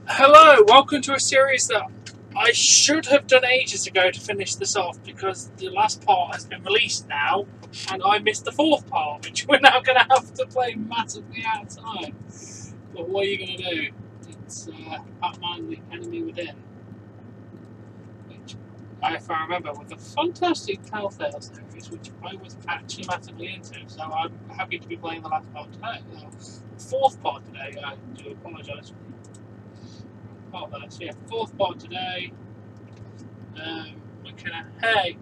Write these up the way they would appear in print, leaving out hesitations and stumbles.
Hello, welcome to a series that I should have done ages ago to finish this off because the last part has been released now and I missed the fourth part, which we're now going to have to play massively out of time. But what are you going to do? It's Batman the Enemy Within, which, if I remember, was a fantastic Telltale series, which I was actually massively into, so I'm happy to be playing the last part today. The fourth part today, I do apologise for so yeah, fourth part today. Hey,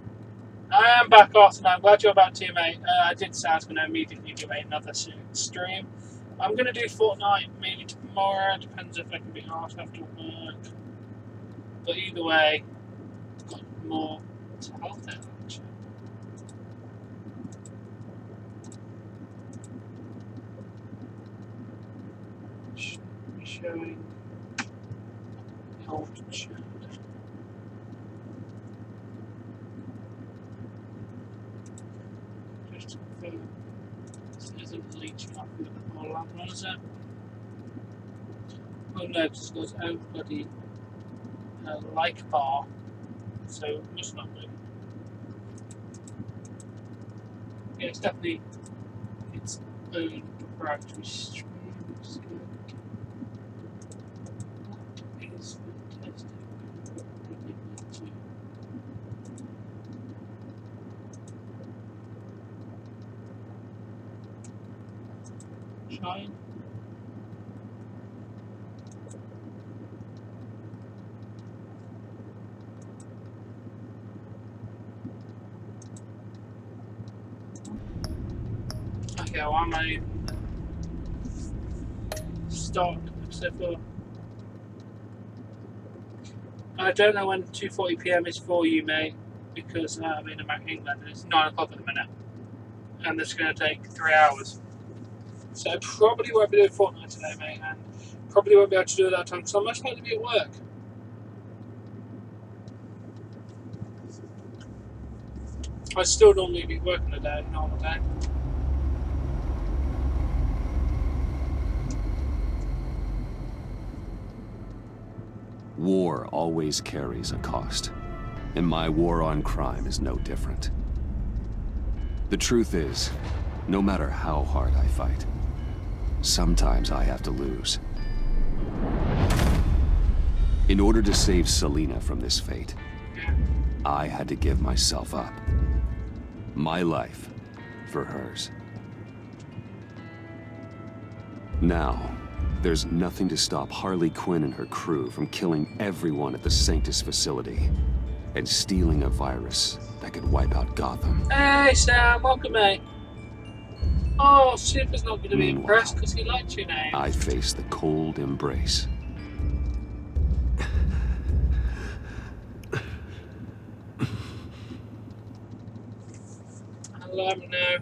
I am back, Austin. I'm glad you're back too, mate. I did say I was going to immediately do another stream. I'm going to do Fortnite maybe tomorrow. Depends if I can be asked after work. But either way, I've got more to help there. Showing. Just to confirm, this isn't leeching off with the whole lamp on, is it? Oh no, because there's own bloody like bar, so it must not be. Yeah, it's definitely its own proprietary stream. Shine. Okay, well, I'm ready to start episode 4. I don't know when 2:40 PM is for you, mate, because I'm in England and it's 9 o'clock at the minute, and it's going to take 3 hours. So I probably won't be doing Fortnite today, mate, and probably won't be able to do it that time because I'm most likely to be at work. I still normally be working a day, normal day. War always carries a cost, and my war on crime is no different. The truth is, no matter how hard I fight, sometimes I have to lose. In order to save Selina from this fate, I had to give myself up. My life for hers. Now, there's nothing to stop Harley Quinn and her crew from killing everyone at the Sanctus facility and stealing a virus that could wipe out Gotham. Hey Sam, welcome, mate. Oh, Super's not going to be impressed because he liked your name. I face the cold embrace. I'll let him know.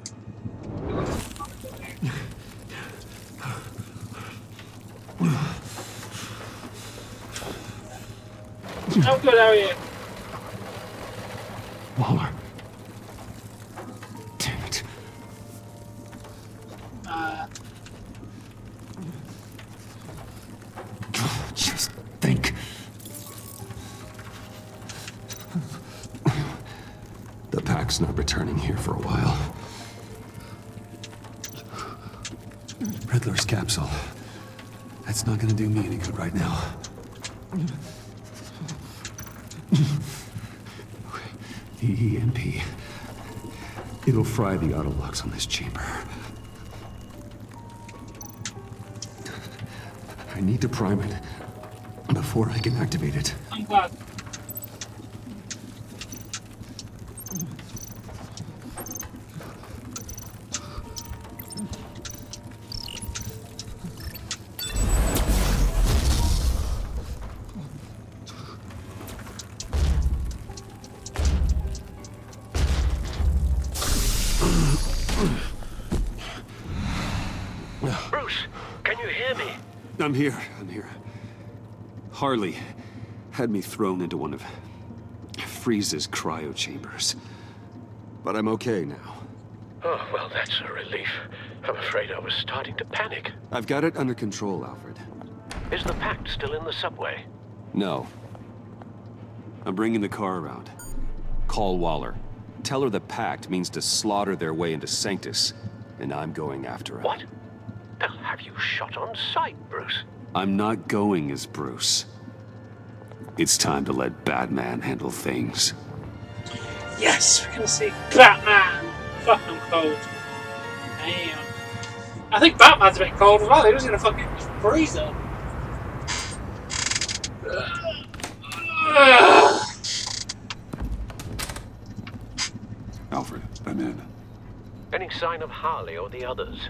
I'm good, how are you? Waller. Damn it. Just think. The pack's not returning here for a while. Riddler's capsule. That's not gonna do me any good right now. The EMP. It'll fry the auto locks on this chamber. I need to prime it before I can activate it. I'm glad. I'm here. Harley had me thrown into one of Freeze's cryo chambers. But I'm okay now. Oh, well, that's a relief. I'm afraid I was starting to panic. I've got it under control, Alfred. Is the pact still in the subway? No. I'm bringing the car around. Call Waller. Tell her the pact means to slaughter their way into Sanctus, and I'm going after him. What? They'll have you shot on sight, Bruce. I'm not going as Bruce. It's time to let Batman handle things. Yes, we're gonna see Batman. Fucking cold. Damn. I think Batman's a bit cold as well. He was in a fucking freezer. Alfred, I'm in. Any sign of Harley or the others?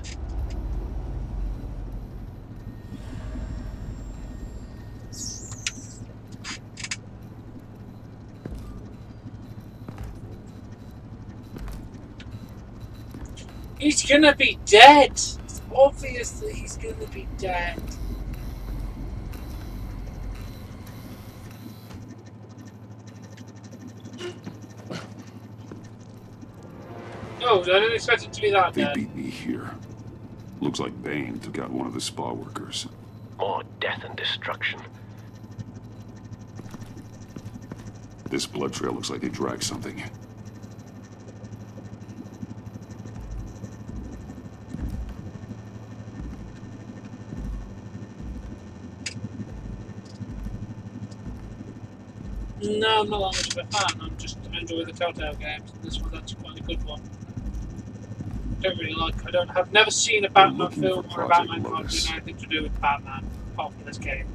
He's gonna be dead. It's obvious that he's gonna be dead. Oh, I didn't expect it to be that They dead. beat me here. Looks like Bane took out one of the spa workers. More death and destruction. This blood trail looks like they dragged something. No, I'm not that much of a fan. I'm just enjoy the Telltale games. This one's actually quite a good one. I've never seen a Batman looking film for or a Project Batman cartoon Lotus. anything to do with Batman, apart from this game.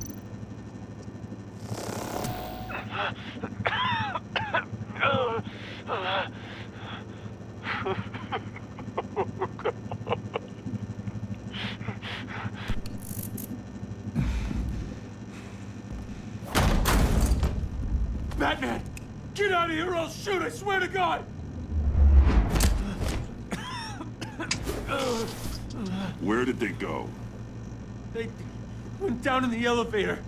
Batman! Get out of here or I'll shoot, I swear to God! Where did they go? They went down in the elevator.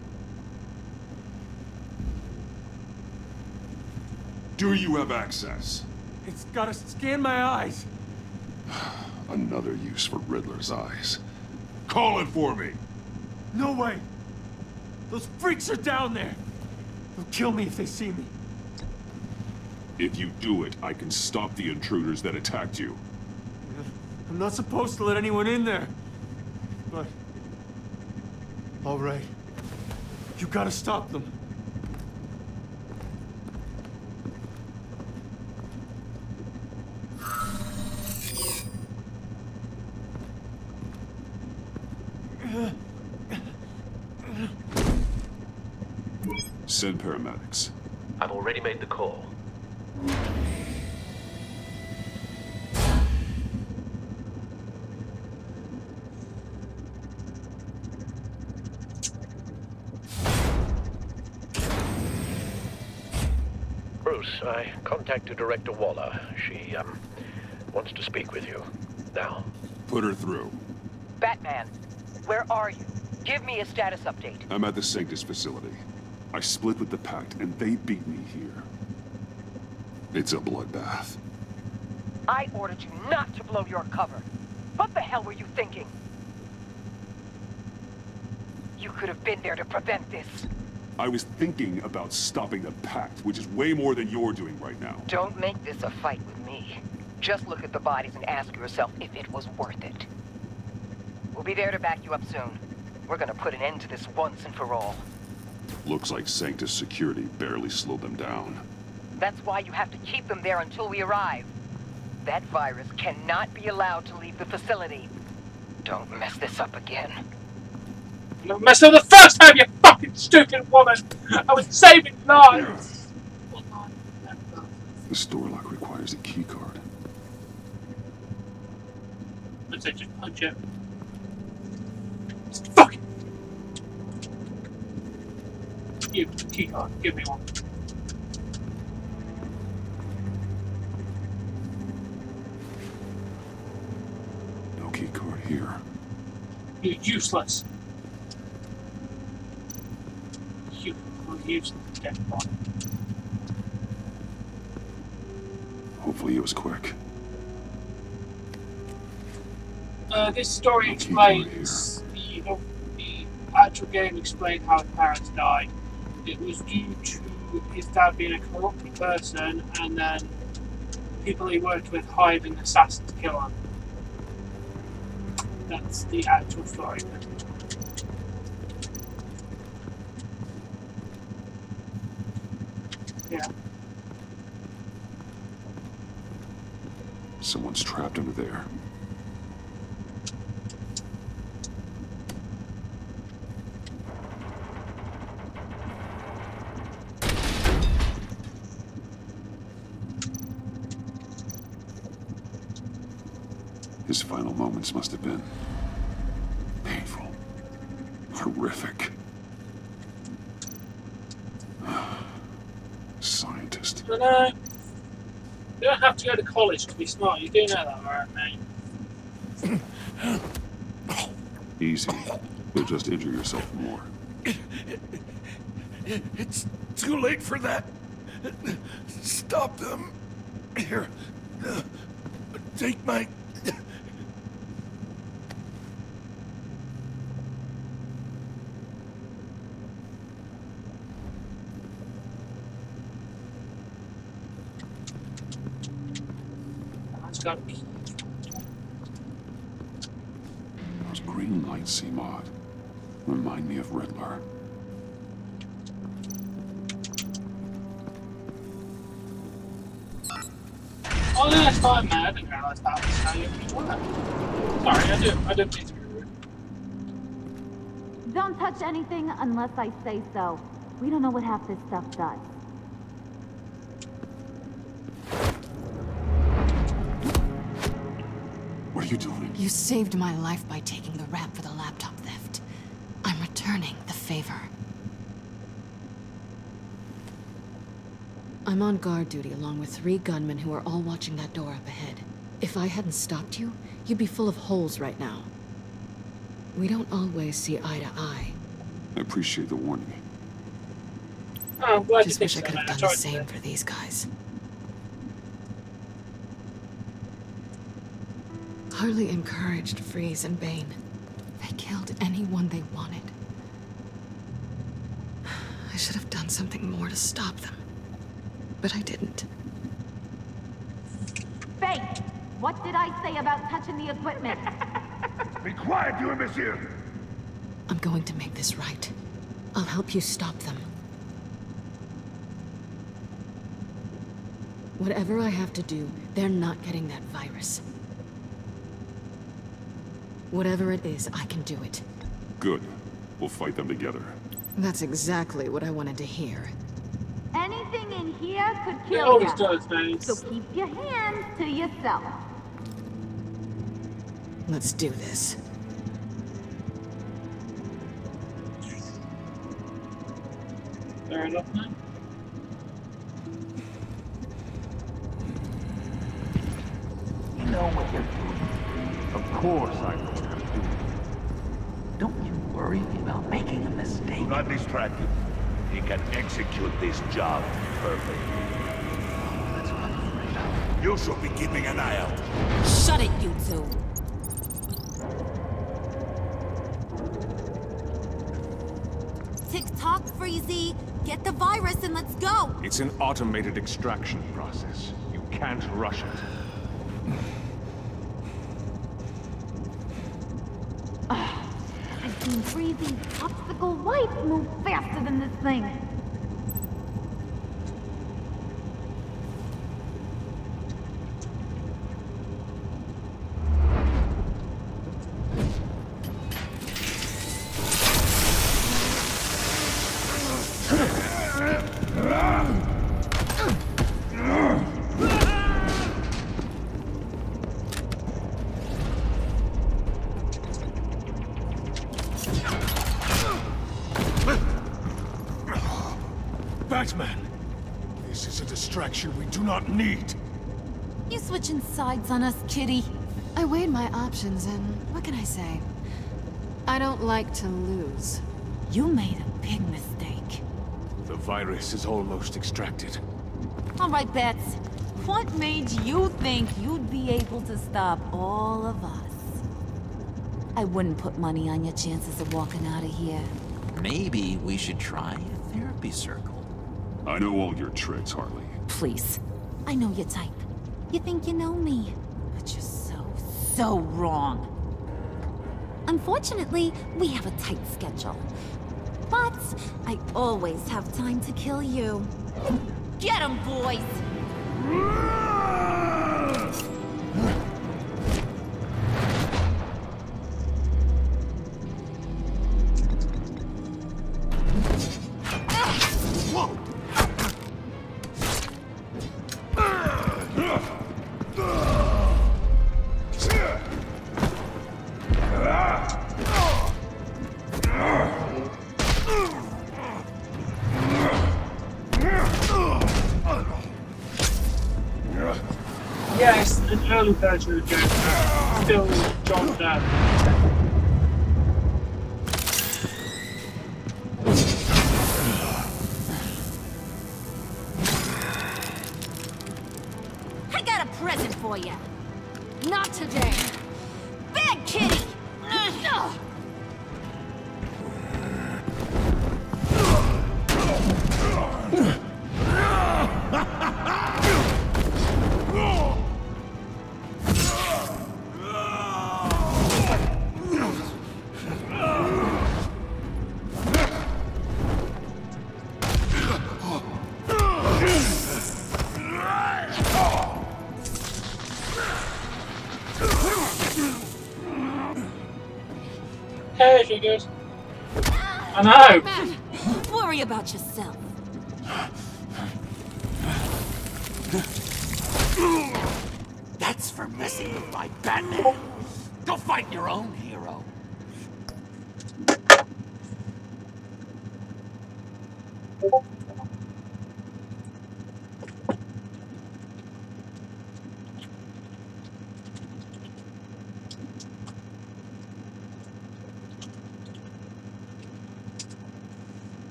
Do you have access? It's gotta scan my eyes. Another use for Riddler's eyes. Call it for me! No way! Those freaks are down there! They'll kill me if they see me. If you do it, I can stop the intruders that attacked you. I'm not supposed to let anyone in there. But... all right. You gotta stop them. Send paramedics. I've already made the call. Bruce, I contacted Director Waller. She, wants to speak with you. Now. Put her through. Batman, where are you? Give me a status update. I'm at the Sanctus facility. I split with the Pact, and they beat me here. It's a bloodbath. I ordered you not to blow your cover. What the hell were you thinking? You could have been there to prevent this. I was thinking about stopping the Pact, which is way more than you're doing right now. Don't make this a fight with me. Just look at the bodies and ask yourself if it was worth it. We'll be there to back you up soon. We're gonna put an end to this once and for all. Looks like Sanctus security barely slowed them down. That's why you have to keep them there until we arrive. That virus cannot be allowed to leave the facility. Don't mess this up again. You messed up the first time, you fucking stupid woman! I was saving lives! The store lock requires a key card. Let's just punch it. Fucking! You, key card, give me one. No key card here. You're useless. You are useless, dead body. Hopefully it was quick. This story No key card explains the actual game explained how his parents died. It was due to his dad being a corrupt person, and then people he worked with hired an assassin to kill him. That's the actual story. Yeah. Someone's trapped under there. His final moments must have been painful, horrific. Scientist. But no, you don't have to go to college to be smart. You do know that, right, mate? Easy. You'll just injure yourself more. It's too late for that. Stop them. Here. Take my... Those green lights seem odd. Remind me of Riddler. Oh, no, it's fine, man. I didn't realise that was how you work. Sorry, I didn't mean to be rude. Don't touch anything unless I say so. We don't know what half this stuff does. What are you doing? You saved my life by taking the rap for the laptop theft. I'm returning the favor. I'm on guard duty along with 3 gunmen who are all watching that door up ahead. If I hadn't stopped you, you'd be full of holes right now. We don't always see eye to eye. I appreciate the warning. Oh, I'm glad Just you wish I think could so, have man. done the I tried same to. for these guys. Harley encouraged Freeze and Bane. They killed anyone they wanted. I should have done something more to stop them. But I didn't. Faith! What did I say about touching the equipment? Be quiet, you imbecile! I'm going to make this right. I'll help you stop them. Whatever I have to do, they're not getting that virus. Whatever it is, I can do it. Good. We'll fight them together. That's exactly what I wanted to hear. Anything in here could It kill always you. does, man. So keep your hands to yourself. Let's do this. Fair enough, man. You know what you're doing. Of course I know what I'm doing. Don't you worry about making a mistake. Do not distract him. He can execute this job perfectly. That's what I'm afraid of. You should be keeping an eye out. Shut it, you two! Tick-tock, Freezy. Get the virus and let's go. It's an automated extraction process. You can't rush it. I've seen Freezy's obstacle wife move faster than this thing. Batman! This is a distraction we do not need. You switching sides on us, kitty? I weighed my options and what can I say? I don't like to lose. You made a big mistake. The virus is almost extracted. All right, Bets. What made you think you'd be able to stop all of us? I wouldn't put money on your chances of walking out of here. Maybe we should try a therapy circle. I know all your tricks, Harley. Please. I know your type. You think you know me. But you're so wrong. Unfortunately, we have a tight schedule. But I always have time to kill you. Get 'em, boys! Yes, an early version of Joker, still John Doe. I got a present for you. Not today. Bad kitty! Hey, if you're good. I know. Man, worry about yourself. That's for messing with my Batman. Go fight your own hero.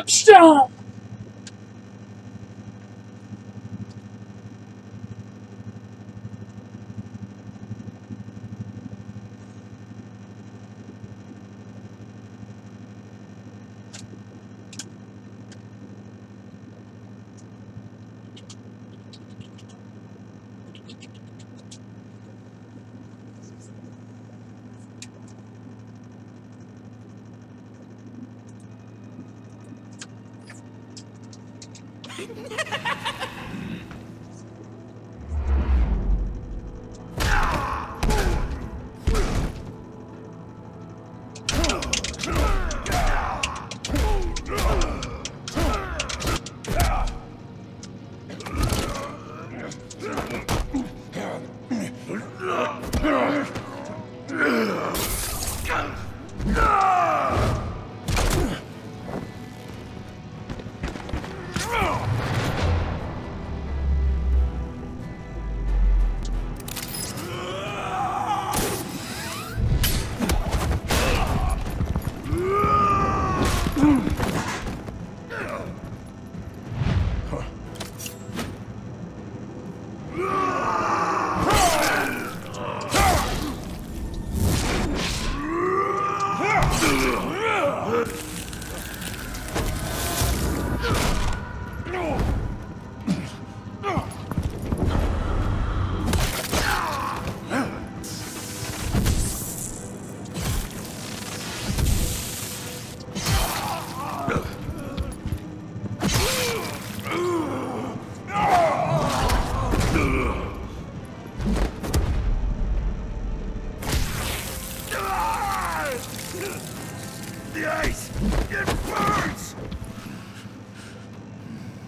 Stop!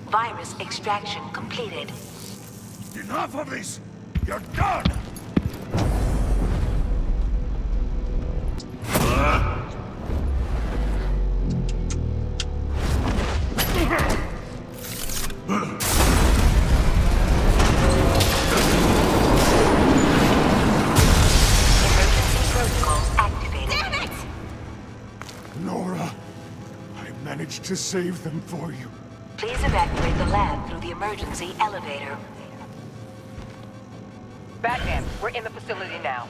Virus extraction completed. Enough of this! You're done! Emergency protocols activated. Damn it! Nora, I managed to save them for you. Please evacuate the lab through the emergency elevator. Batman, we're in the facility now.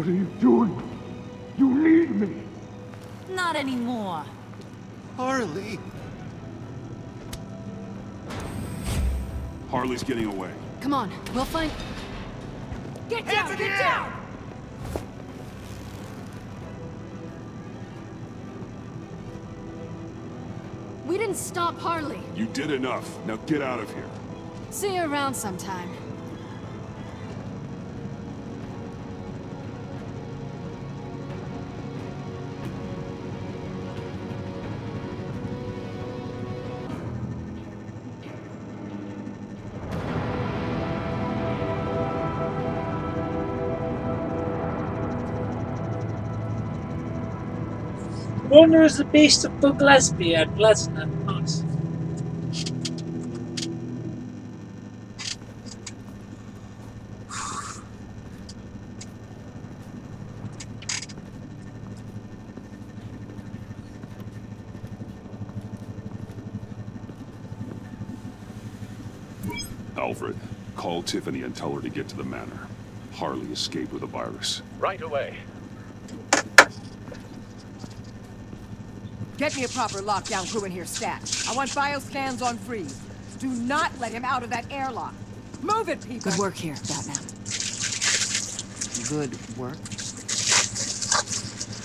What are you doing? You need me! Not anymore. Harley! Harley's getting away. Come on, we'll find... Get down! Get down! We didn't stop Harley. You did enough. Now get out of here. See you around sometime. Wonder is the beast of Bug Lesbian, Lesnar. Nice. Alfred, call Tiffany and tell her to get to the manor. Harley escaped with a virus. Right away. Get me a proper lockdown crew in here, stat. I want bioscans on Freeze. Do not let him out of that airlock. Move it, people! Good work here, Batman. Good work?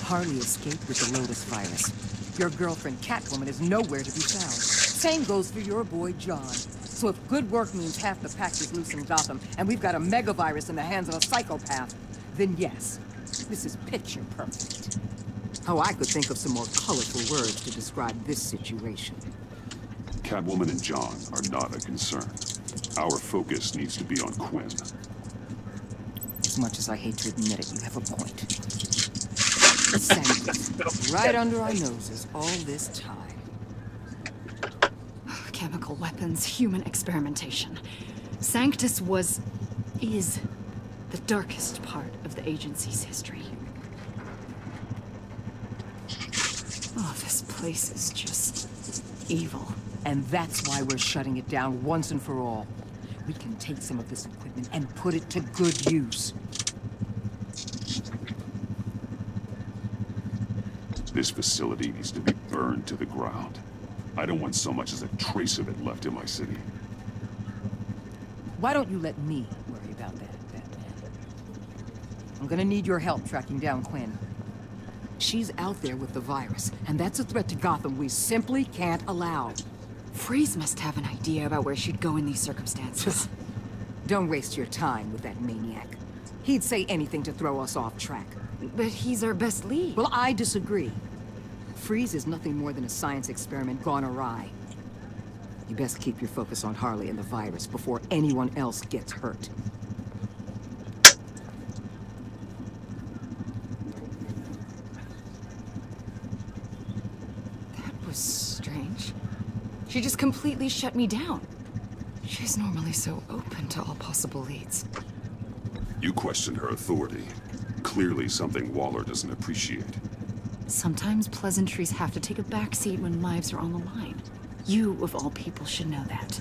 Harley escaped with the Lotus virus. Your girlfriend, Catwoman, is nowhere to be found. Same goes for your boy, John. So if good work means half the pack is loose in Gotham, and we've got a megavirus in the hands of a psychopath, then yes, this is picture perfect. Oh, I could think of some more colorful words to describe this situation. Catwoman and John are not a concern. Our focus needs to be on Quinn. As much as I hate to admit it, you have a point. Sanctus, right under our noses all this time. Chemical weapons, human experimentation. Sanctus is the darkest part of the agency's history. Oh, this place is just evil. And that's why we're shutting it down once and for all. We can take some of this equipment and put it to good use. This facility needs to be burned to the ground. I don't want so much as a trace of it left in my city. Why don't you let me worry about that, Batman? I'm gonna need your help tracking down Quinn. She's out there with the virus, and that's a threat to Gotham we simply can't allow. Freeze must have an idea about where she'd go in these circumstances. Don't waste your time with that maniac. He'd say anything to throw us off track. But he's our best lead. Well, I disagree. Freeze is nothing more than a science experiment gone awry. You best keep your focus on Harley and the virus before anyone else gets hurt. That was strange. She just completely shut me down. She's normally so open to all possible leads. You question her authority. Clearly something Waller doesn't appreciate. Sometimes pleasantries have to take a backseat when lives are on the line. You, of all people, should know that.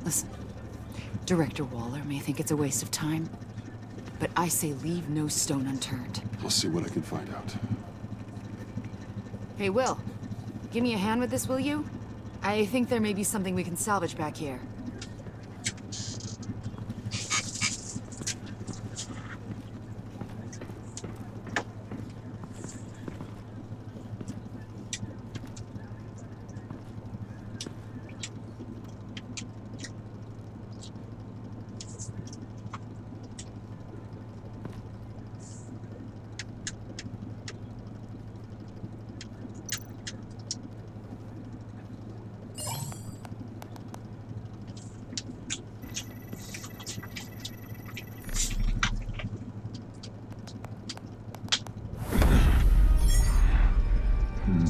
Listen, Director Waller may think it's a waste of time, but I say leave no stone unturned. I'll see what I can find out. Hey, Will, give me a hand with this, will you? I think there may be something we can salvage back here.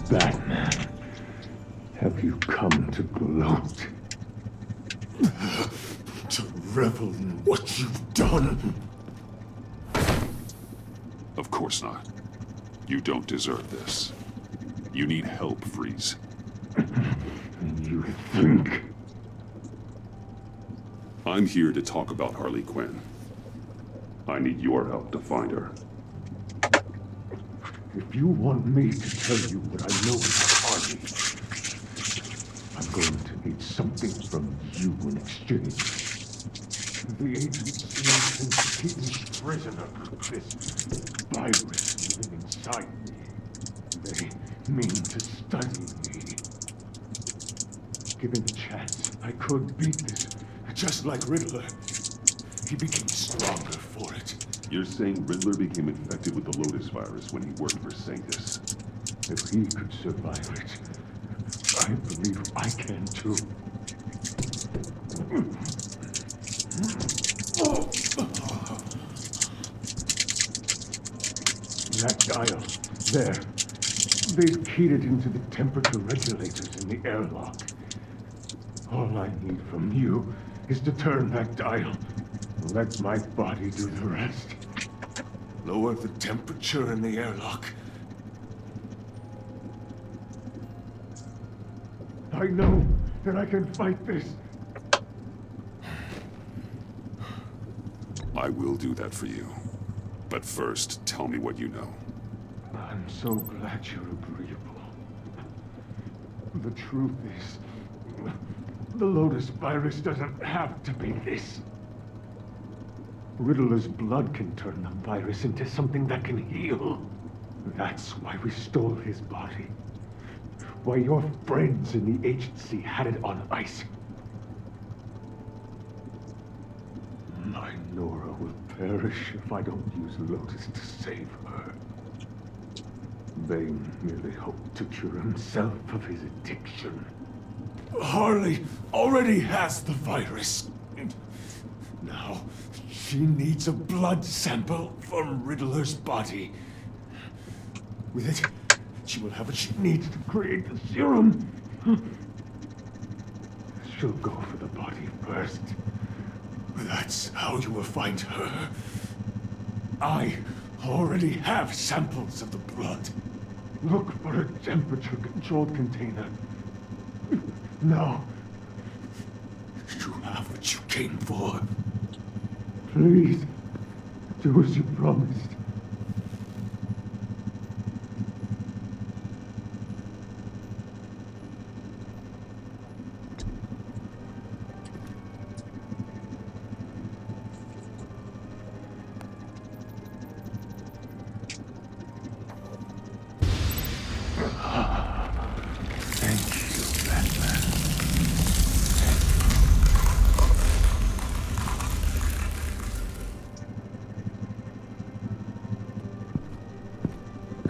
Batman, have you come to gloat? To revel in what you've done? Of course not. You don't deserve this. You need help, Freeze. You think? I'm here to talk about Harley Quinn. I need your help to find her. If you want me to tell you what I know about Harley, I'm going to need something from you in exchange. The agency intends to keep me prisoner with this virus living inside me. They mean to study me. Given the chance, I could beat this, just like Riddler. He became stronger for it. You're saying Riddler became infected with the Lotus virus when he worked for Sanctus? If he could survive it, I believe I can too. That dial, there. They've keyed it into the temperature regulators in the airlock. All I need from you is to turn that dial. Let my body do the rest. Lower the temperature in the airlock. I know that I can fight this. I will do that for you. But first, tell me what you know. I'm so glad you're agreeable. The truth is, the Lotus virus doesn't have to be this. Riddler's blood can turn the virus into something that can heal. That's why we stole his body. Why your friends in the agency had it on ice. My Nora will perish if I don't use Lotus to save her. Bane merely hoped to cure himself of his addiction. Harley already has the virus. Now, she needs a blood sample from Riddler's body. With it, she will have what she needs to create the serum. She'll go for the body first. That's how you will find her. I already have samples of the blood. Look for a temperature-controlled container. Now, you have what you came for. Please, do as you promised.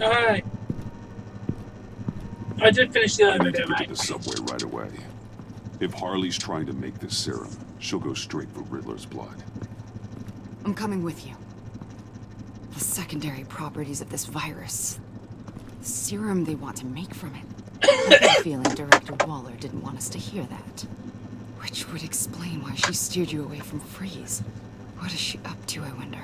Alright. I did finish the I other need video, to get mate. to the subway right away. If Harley's trying to make this serum, she'll go straight for Riddler's blood. I'm coming with you. The secondary properties of this virus. The serum they want to make from it. I have a feeling Director Waller didn't want us to hear that. Which would explain why she steered you away from Freeze. What is she up to, I wonder?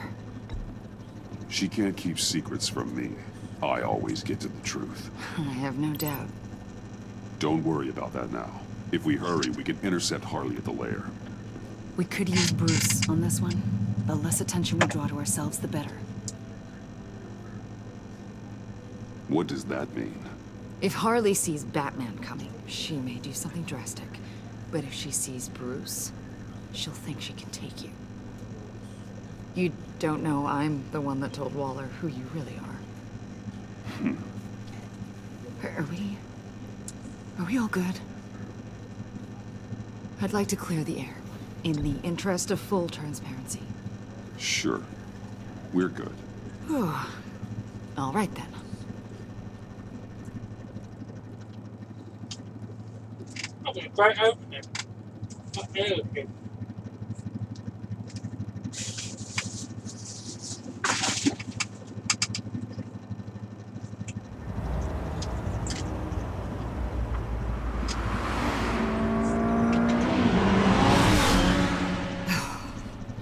She can't keep secrets from me. I always get to the truth. I have no doubt. Don't worry about that now. If we hurry, we can intercept Harley at the lair. We could use Bruce on this one. The less attention we draw to ourselves, the better. What does that mean? If Harley sees Batman coming, she may do something drastic. But if she sees Bruce, she'll think she can take you. You don't know I'm the one that told Waller who you really are. Are we all good? I'd like to clear the air, in the interest of full transparency. Sure. We're good. All right then. I'm going to break open it. Not really good.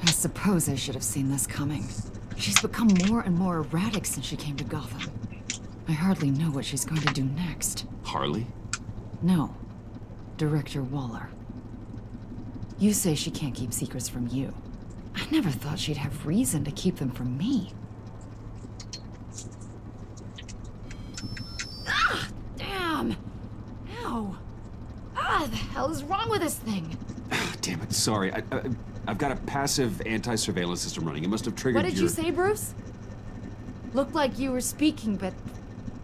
I suppose I should have seen this coming. She's become more and more erratic since she came to Gotham. I hardly know what she's going to do next. Harley? No. Director Waller. You say she can't keep secrets from you. I never thought she'd have reason to keep them from me. Ah! Damn! Ow! Ah, the hell is wrong with this thing? Damn it, sorry. I've got a passive anti-surveillance system running. It must have triggered What did you say, Bruce? Looked like you were speaking, but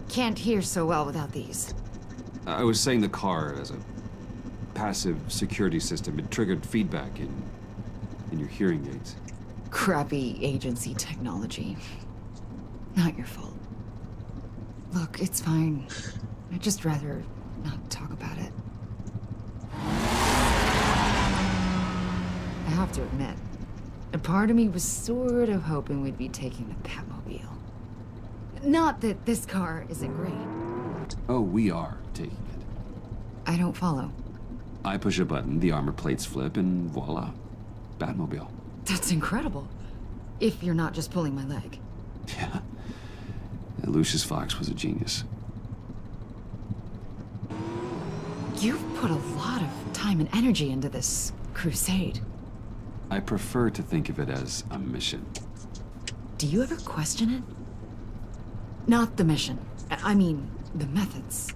can't hear so well without these. I was saying the car as a passive security system. It triggered feedback in your hearing aids. Crappy agency technology. Not your fault. Look, it's fine. I'd just rather not talk about it. I have to admit, a part of me was sort of hoping we'd be taking the Batmobile. Not that this car isn't great. Oh, we are taking it. I don't follow. I push a button, the armor plates flip, and voila. Batmobile. That's incredible. If you're not just pulling my leg. Yeah. Lucius Fox was a genius. You've put a lot of time and energy into this crusade. I prefer to think of it as a mission. Do you ever question it? Not the mission. I mean, the methods.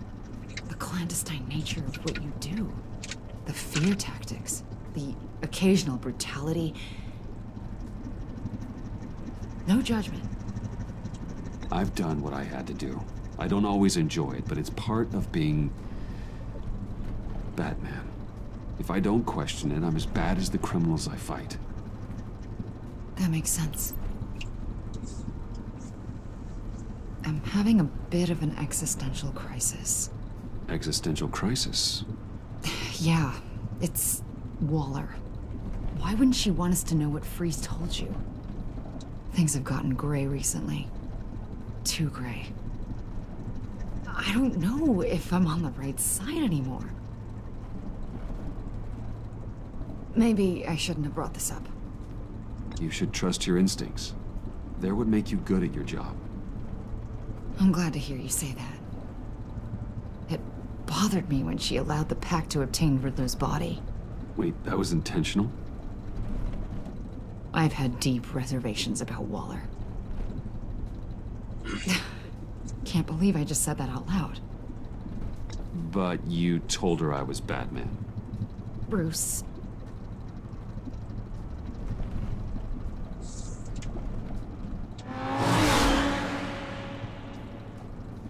The clandestine nature of what you do. The fear tactics. The occasional brutality. No judgment. I've done what I had to do. I don't always enjoy it, but it's part of being Batman. If I don't question it, I'm as bad as the criminals I fight. That makes sense. I'm having a bit of an existential crisis. Existential crisis? Yeah, it's Waller. Why wouldn't she want us to know what Freeze told you? Things have gotten gray recently. Too gray. I don't know if I'm on the right side anymore. Maybe I shouldn't have brought this up. You should trust your instincts. They're what make you good at your job. I'm glad to hear you say that. It bothered me when she allowed the Pact to obtain Riddler's body. Wait, that was intentional? I've had deep reservations about Waller. Can't believe I just said that out loud. But you told her I was Batman. Bruce.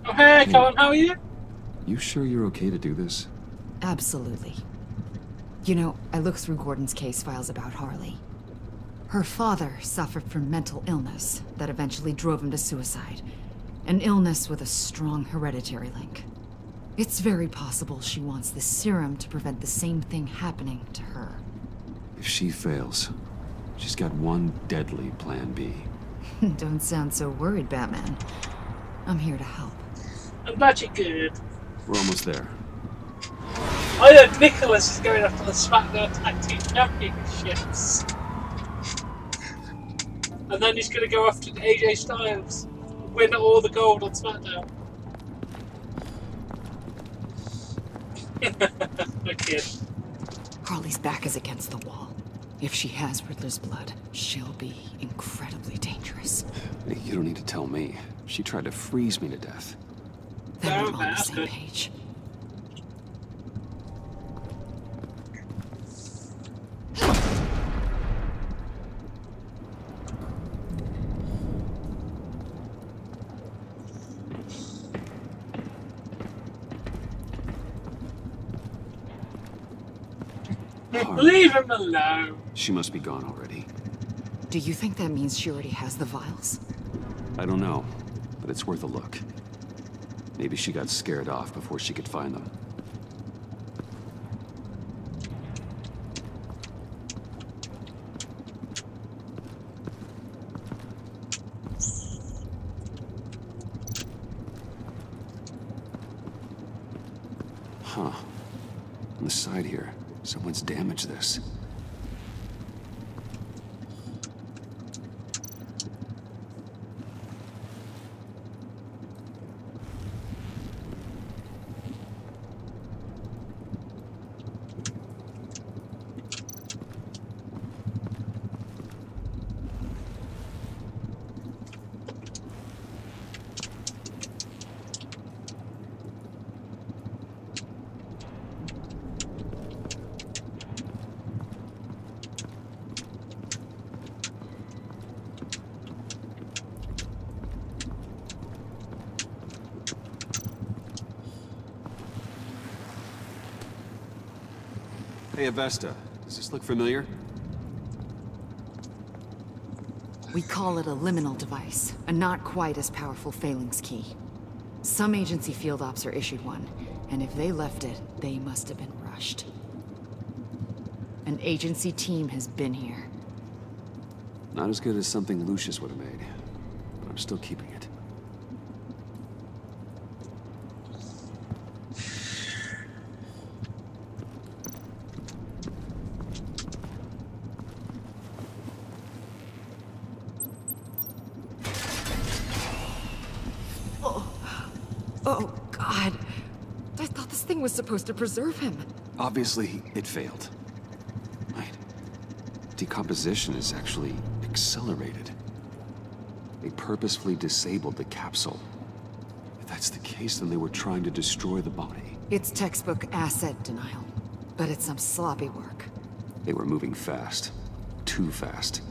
Oh, hey, Colin, how are you? You sure you're okay to do this? Absolutely. You know, I looked through Gordon's case files about Harley. Her father suffered from mental illness that eventually drove him to suicide. An illness with a strong hereditary link. It's very possible she wants the serum to prevent the same thing happening to her. If she fails, she's got one deadly plan B. Don't sound so worried, Batman. I'm here to help. I'm glad you're good. We're almost there. I know Nicholas is going after the SmackDown Tag Team Championships. And then he's going to go after AJ Styles. Win all the gold on SmackDown. Good kid. Harley's back is against the wall. If she has Riddler's blood, she'll be incredibly dangerous. You don't need to tell me. She tried to freeze me to death. Then we're on the same page. Leave him alone. She must be gone already. Do you think that means she already has the vials? I don't know, but it's worth a look. Maybe she got scared off before she could find them. Huh. On the side here, someone's damaged this. Hey, Avesta. Does this look familiar? We call it a liminal device, a not quite as powerful phalanx key. Some agency field ops are issued one, and if they left it, they must have been rushed. An agency team has been here. Not as good as something Lucius would have made, but I'm still keeping it. Oh, God. I thought this thing was supposed to preserve him. Obviously, it failed. Right. Decomposition is actually accelerated. They purposefully disabled the capsule. If that's the case, then they were trying to destroy the body. It's textbook asset denial, but it's some sloppy work. They were moving fast. Too fast.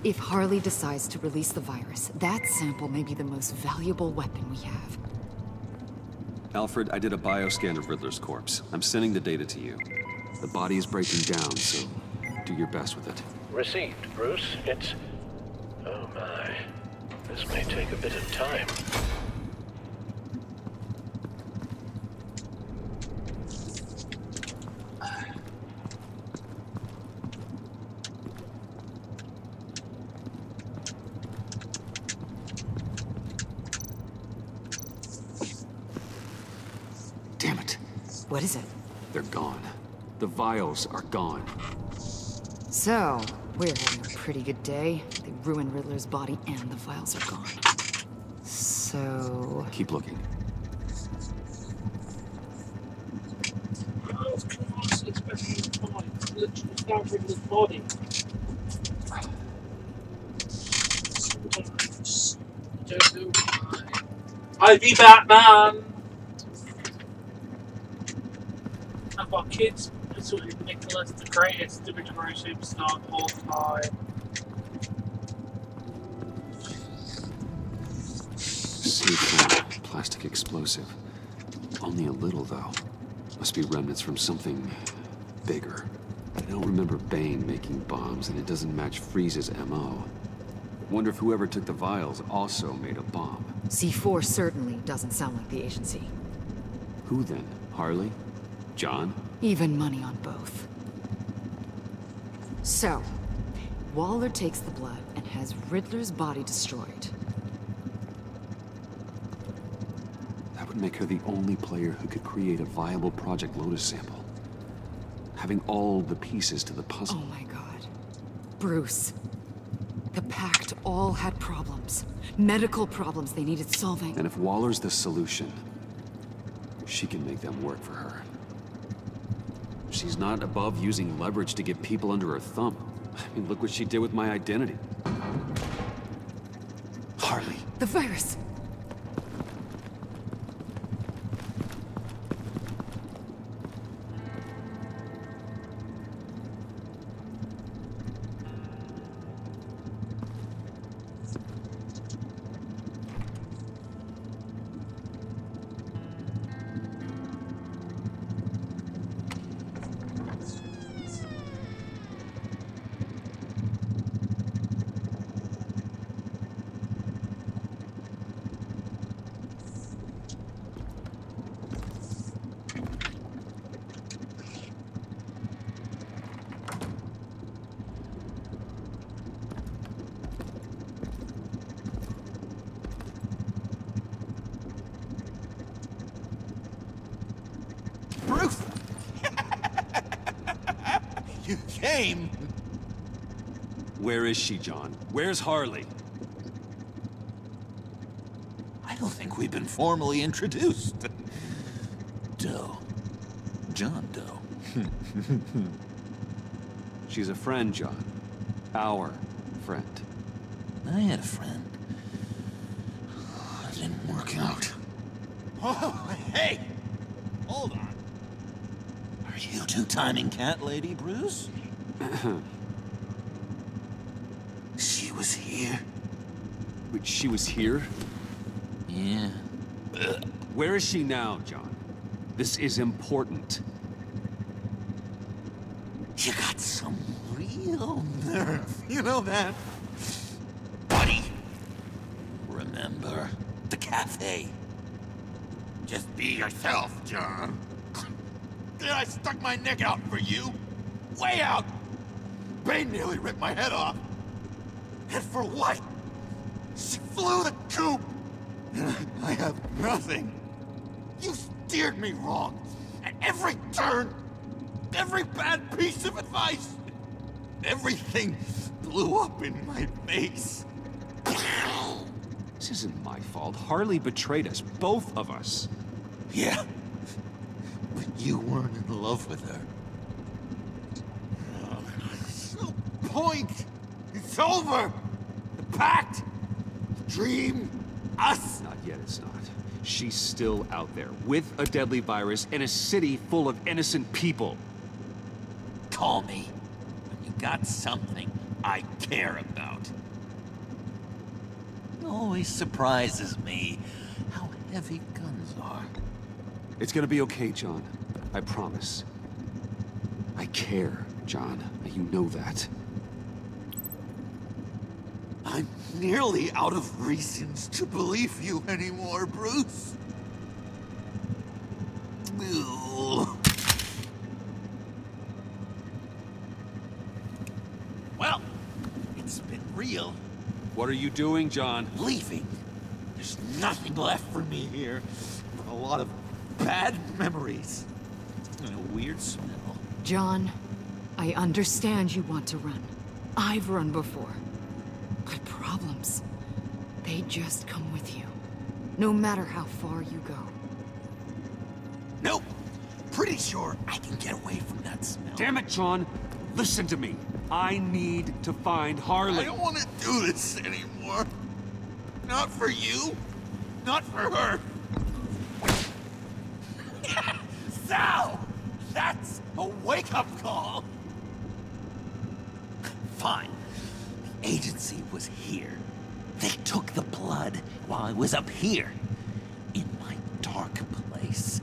If Harley decides to release the virus, that sample may be the most valuable weapon we have. Alfred, I did a bioscan of Riddler's corpse. I'm sending the data to you. The body is breaking down, so do your best with it. Received, Bruce. It's... Oh my. This may take a bit of time. Damn it. What is it? They're gone. The vials are gone. So, we're having a pretty good day. They ruined Riddler's body and the vials are gone. So... Keep looking. Body. Don't know why. Ivy Batman! I've got kids. It's with Nicholas, the greatest WWE superstar of all time. C4, plastic explosive. Only a little, though. Must be remnants from something bigger. I don't remember Bane making bombs, and it doesn't match Freeze's MO. Wonder if whoever took the vials also made a bomb. C4 certainly doesn't sound like the agency. Who then? Harley? John? Even money on both. So, Waller takes the blood and has Riddler's body destroyed. That would make her the only player who could create a viable Project Lotus sample. Having all the pieces to the puzzle. Oh my God. Bruce. The Pact all had problems. Medical problems they needed solving. And if Waller's the solution, she can make them work for her. She's not above using leverage to get people under her thumb. I mean, look what she did with my identity. Harley. The virus. Bruce! You came! Where is she, John? Where's Harley? I don't think we've been formally introduced. Doe. John Doe. She's a friend, John. Our friend. I had a friend. It didn't work out. Oh, hey! Hold on. Are you two-timing cat lady, Bruce? She was here. Wait, she was here? Yeah. Where is she now, John? This is important. You got some real nerve, you know that? Buddy, remember the cafe? Just be yourself, John. Then I stuck my neck out for you. Way out! Bane nearly ripped my head off. And for what? She flew the coop! And I have nothing. You steered me wrong. At every turn, every bad piece of advice, everything blew up in my face. This isn't my fault. Harley betrayed us, both of us. Yeah, but you weren't in love with her. There's no point. It's over. The pact, the dream, us. Not yet, it's not. She's still out there, with a deadly virus in a city full of innocent people. Call me when you got something I care about. It always surprises me how heavy guns are. It's gonna be okay, John. I promise. I care, John. You know that. I'm nearly out of reasons to believe you anymore, Bruce. Ugh. Well, it's been real. What are you doing, John? Leaving. There's nothing left for me here. A lot of bad memories. And a weird smell. John, I understand you want to run. I've run before. But problems, they just come with you. No matter how far you go. Nope. Pretty sure I can get away from that smell. Damn it, John. Listen to me. I need to find Harley. I don't want to do this anymore. Not for you. Not for her. Sal! That's a wake-up call! Fine. The agency was here. They took the blood while I was up here. In my dark place.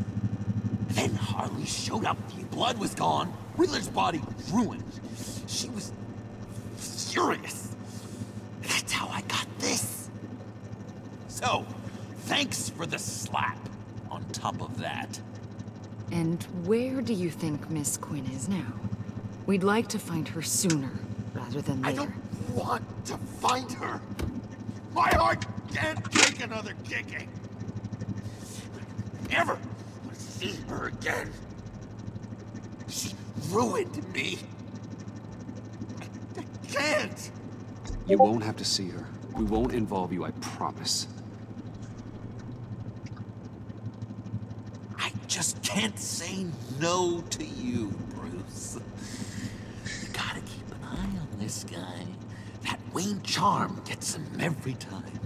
Then Harley showed up. The blood was gone. Riddler's body was ruined. She was furious. That's how I got this. So, thanks for the slap on top of that. And where do you think Miss Quinn is now? We'd like to find her sooner, rather than later. I don't want to find her. My heart can't take another kicking. I never want to see her again. She ruined me. I can't. You won't have to see her. We won't involve you, I promise. I just can't say no to you, Bruce. You gotta keep an eye on this guy. That Wayne charm gets him every time.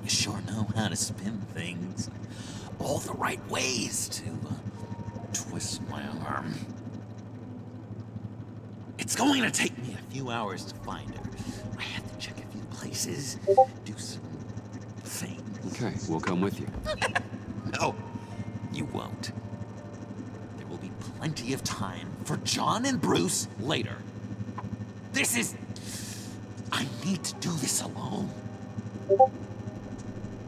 You sure know how to spin things. All the right ways to twist my arm. It's going to take me a few hours to find her. I have to check a few places, do some things. Okay, we'll come with you. No, you won't. There will be plenty of time for John and Bruce later. This is... I need to do this alone.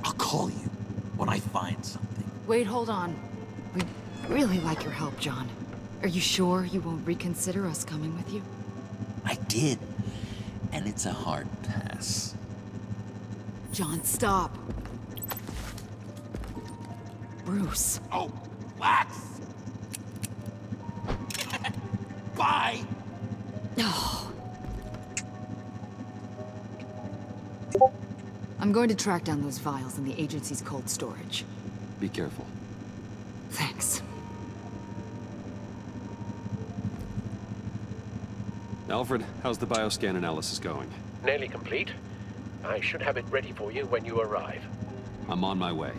I'll call you when I find something. Wait, hold on. We'd really like your help, John. Are you sure you won't reconsider us coming with you? I did, and it's a hard pass. John, stop. Bruce. Oh, relax. Bye. Oh. I'm going to track down those vials in the agency's cold storage. Be careful. Thanks. Alfred, how's the bioscan analysis going? Nearly complete. I should have it ready for you when you arrive. I'm on my way.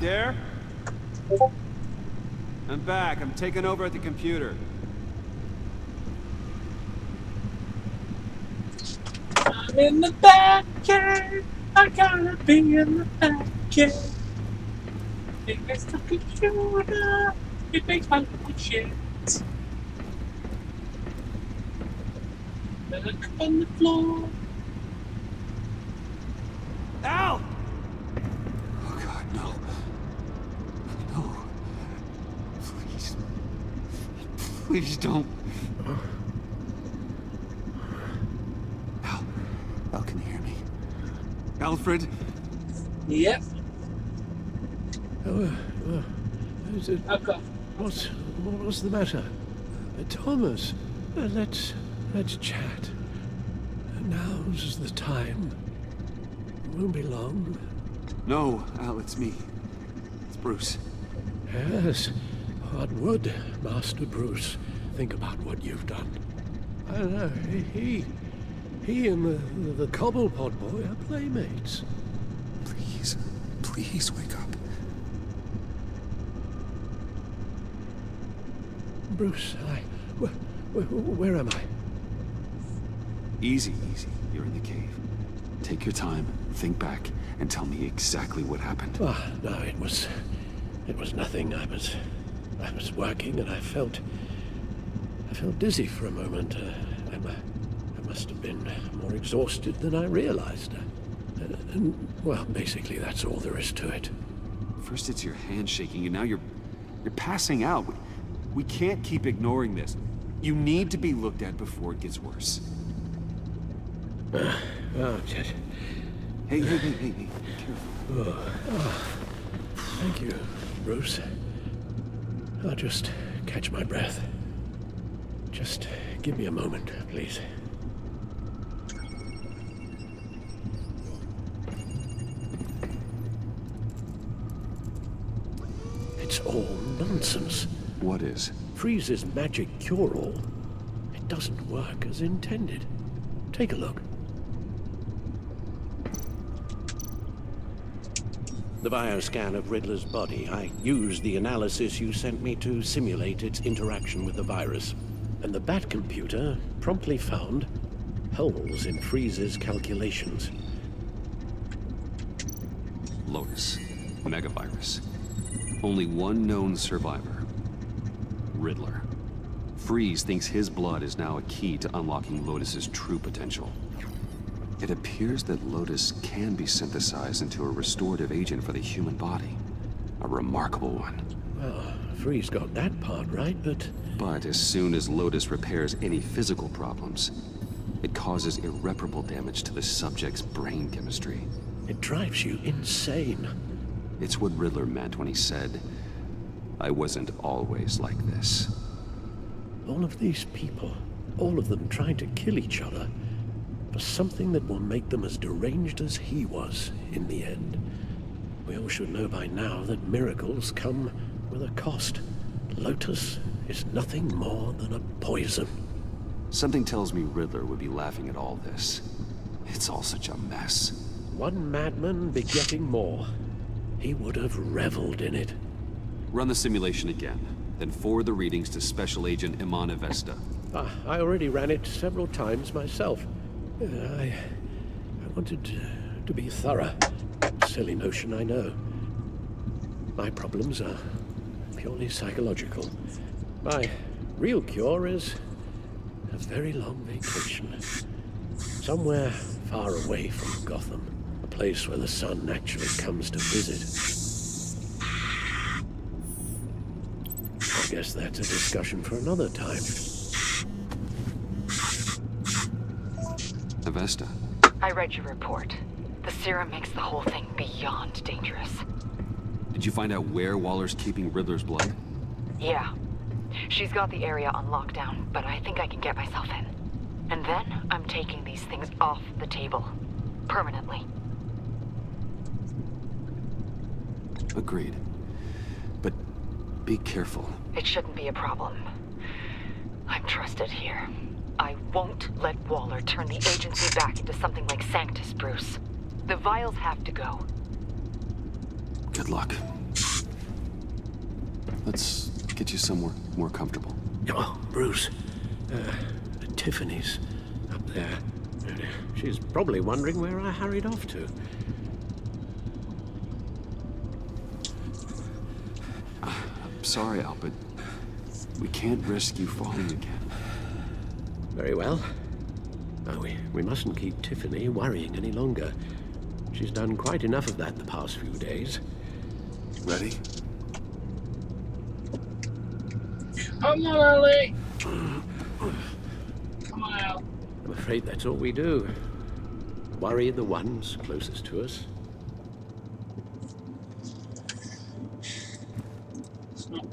there? I'm back. I'm taking over at the computer. I'm in the back, yeah. I gotta be in the back, yeah. It's the computer. It makes my little shit. Look on the floor. Al! Oh God, no. No. Please. Please don't. Al, can you hear me? Alfred? Yep. What was the matter? Thomas, let's chat. Now's the time. Won't be long. No, Al, it's me. It's Bruce. Yes. What would Master Bruce think about what you've done? I don't know. He and the Cobblepot boy are playmates. Please wake up. Bruce, where am I? Easy. You're in the cave. Take your time, think back, and tell me exactly what happened. Oh, no, it was nothing. I was working and I felt dizzy for a moment. I must have been more exhausted than I realized. And, well, basically that's all there is to it. First it's your hand shaking, and now you're passing out. We can't keep ignoring this. You need to be looked at before it gets worse. Oh, Jet. Hey, careful. Thank you, Bruce. I'll just catch my breath. Just give me a moment, please. It's all nonsense. What is? Freeze's magic cure-all. It doesn't work as intended. Take a look. The bioscan of Riddler's body. I used the analysis you sent me to simulate its interaction with the virus. And the Bat computer promptly found holes in Freeze's calculations. Lotus. Megavirus. Only one known survivor. Riddler. Freeze thinks his blood is now a key to unlocking Lotus's true potential. It appears that Lotus can be synthesized into a restorative agent for the human body. A remarkable one. Well, Freeze got that part right, but... But as soon as Lotus repairs any physical problems, it causes irreparable damage to the subject's brain chemistry. It drives you insane. It's what Riddler meant when he said, "I wasn't always like this." All of these people, all of them trying to kill each other, for something that will make them as deranged as he was in the end. We all should know by now that miracles come with a cost. Lotus is nothing more than a poison. Something tells me Riddler would be laughing at all this. It's all such a mess. One madman begetting more. He would have reveled in it. Run the simulation again, then forward the readings to Special Agent Imana Vesta. I already ran it several times myself. I wanted to be thorough. Silly notion, I know. My problems are purely psychological. My real cure is a very long vacation. Somewhere far away from Gotham. A place where the sun actually comes to visit. I guess that's a discussion for another time. Avesta. I read your report. The serum makes the whole thing beyond dangerous. Did you find out where Waller's keeping Riddler's blood? Yeah. She's got the area on lockdown, but I think I can get myself in. And then I'm taking these things off the table. Permanently. Agreed. But be careful. It shouldn't be a problem. I'm trusted here. I won't let Waller turn the agency back into something like Sanctus, Bruce. The vials have to go. Good luck. Let's get you somewhere more comfortable. Oh, Bruce. Tiffany's up there. She's probably wondering where I hurried off to. I'm sorry, Al, but we can't risk you falling again. Very well. No, we mustn't keep Tiffany worrying any longer. She's done quite enough of that the past few days. Ready? Come on, Ellie! Come on, Al. I'm afraid that's all we do. Worry the ones closest to us. It's not.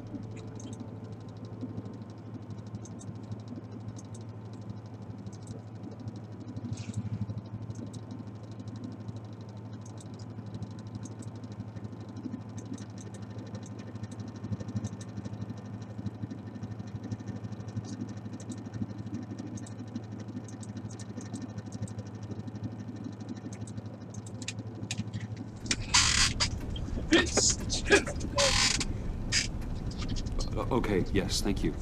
Okay, yes, thank you.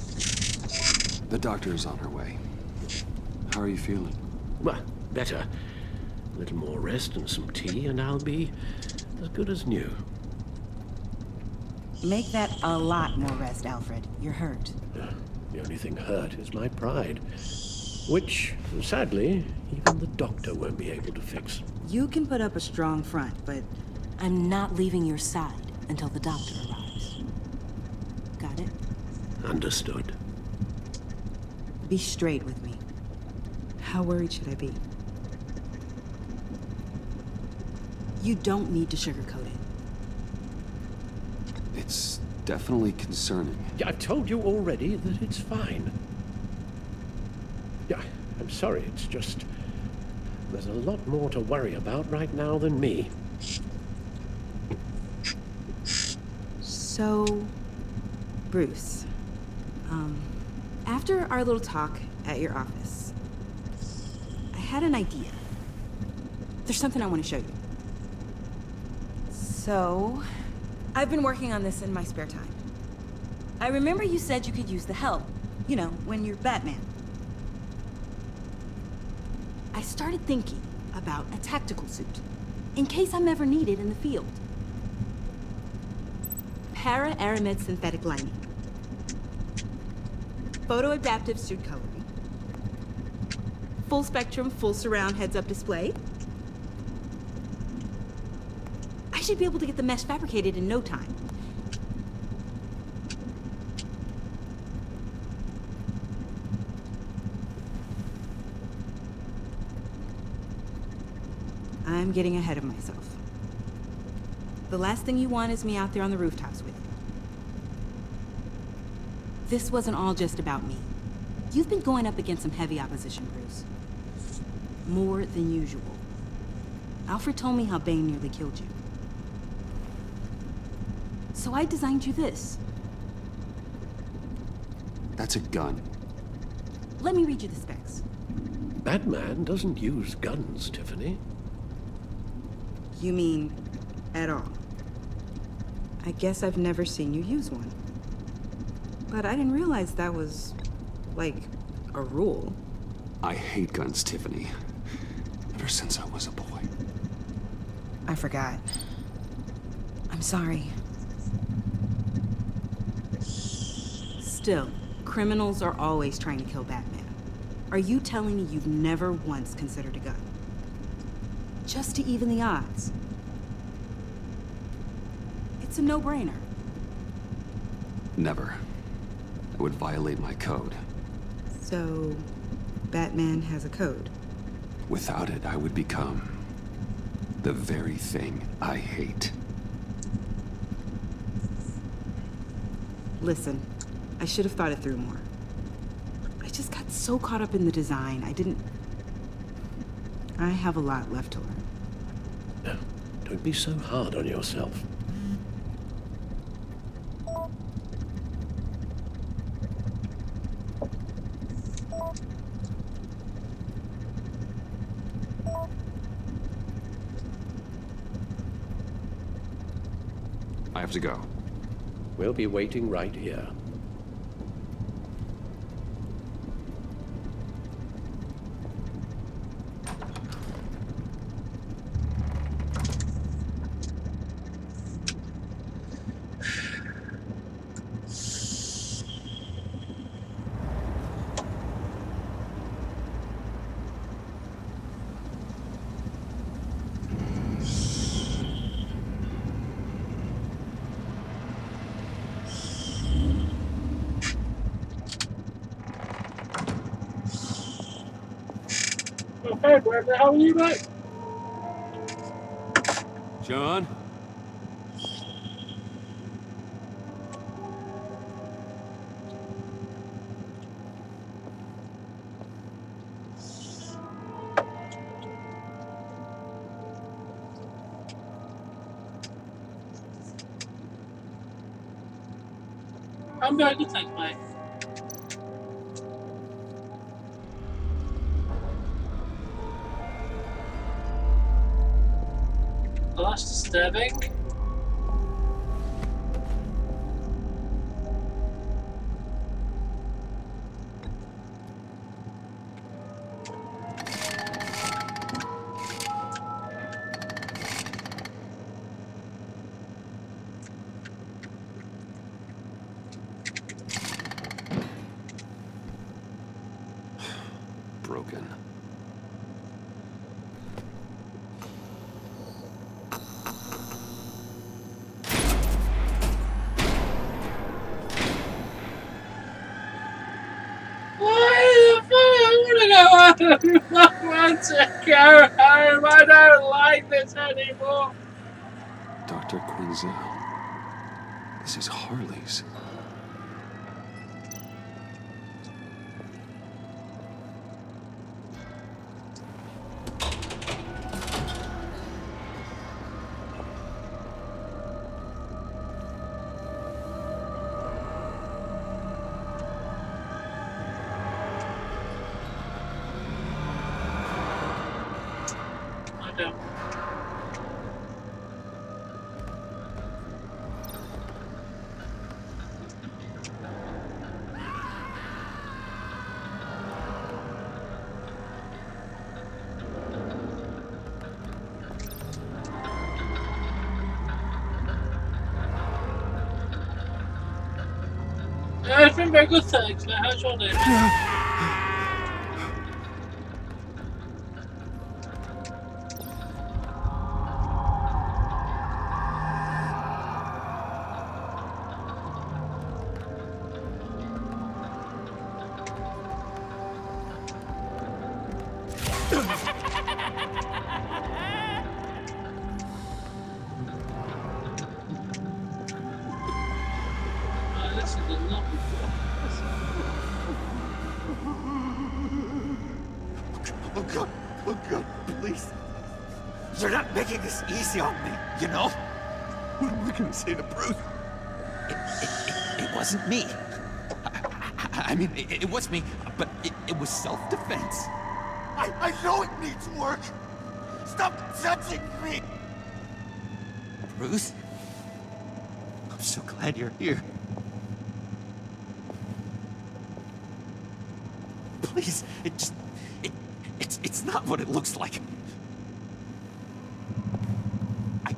The doctor is on her way. How are you feeling? Well, better. A little more rest and some tea, and I'll be as good as new. Make that a lot more rest, Alfred. You're hurt. The only thing hurt is my pride, which, sadly, even the doctor won't be able to fix. You can put up a strong front, but I'm not leaving your side until the doctor arrives. Got it? Understood. Be straight with me. How worried should I be? You don't need to sugarcoat it. It's definitely concerning. Yeah, I've told you already that it's fine. Yeah, I'm sorry, it's just... there's a lot more to worry about right now than me. So, Bruce, after our little talk at your office, I had an idea. There's something I want to show you. So, I've been working on this in my spare time. I remember you said you could use the help, you know, when you're Batman. I started thinking about a tactical suit, in case I'm ever needed in the field. Para-aramid synthetic lining. Photo-adaptive suit coloring. Full spectrum, full surround heads-up display. I should be able to get the mesh fabricated in no time. I'm getting ahead of myself. The last thing you want is me out there on the rooftops with you. This wasn't all just about me. You've been going up against some heavy opposition, Bruce. More than usual. Alfred told me how Bane nearly killed you. So I designed you this. That's a gun. Let me read you the specs. Batman doesn't use guns, Tiffany. You mean, at all? I guess I've never seen you use one. But I didn't realize that was, like, a rule. I hate guns, Tiffany. Ever since I was a boy. I forgot. I'm sorry. Still, criminals are always trying to kill Batman. Are you telling me you've never once considered a gun? Just to even the odds. It's a no-brainer. Never. It would violate my code. So, Batman has a code? Without it, I would become the very thing I hate. Listen, I should have thought it through more. I just got so caught up in the design, I have a lot left to learn. No, don't be so hard on yourself. I have to go. We'll be waiting right here. Okay, where the hell are you, mate? John? I'm very good, thanks, mate. Well, that's disturbing. Broken. I want to go home. I don't like this anymore. Dr. Quinzel. This is Harley's. It's been very good, thanks. Now, how's your day? This is a lot. Oh God, please. You're not making this easy on me, you know? What am I gonna say to Bruce? It wasn't me. I mean, it was me, but it was self-defense. I know it needs work. Stop touching me. Bruce? I'm so glad you're here. Please, it's not what it looks like.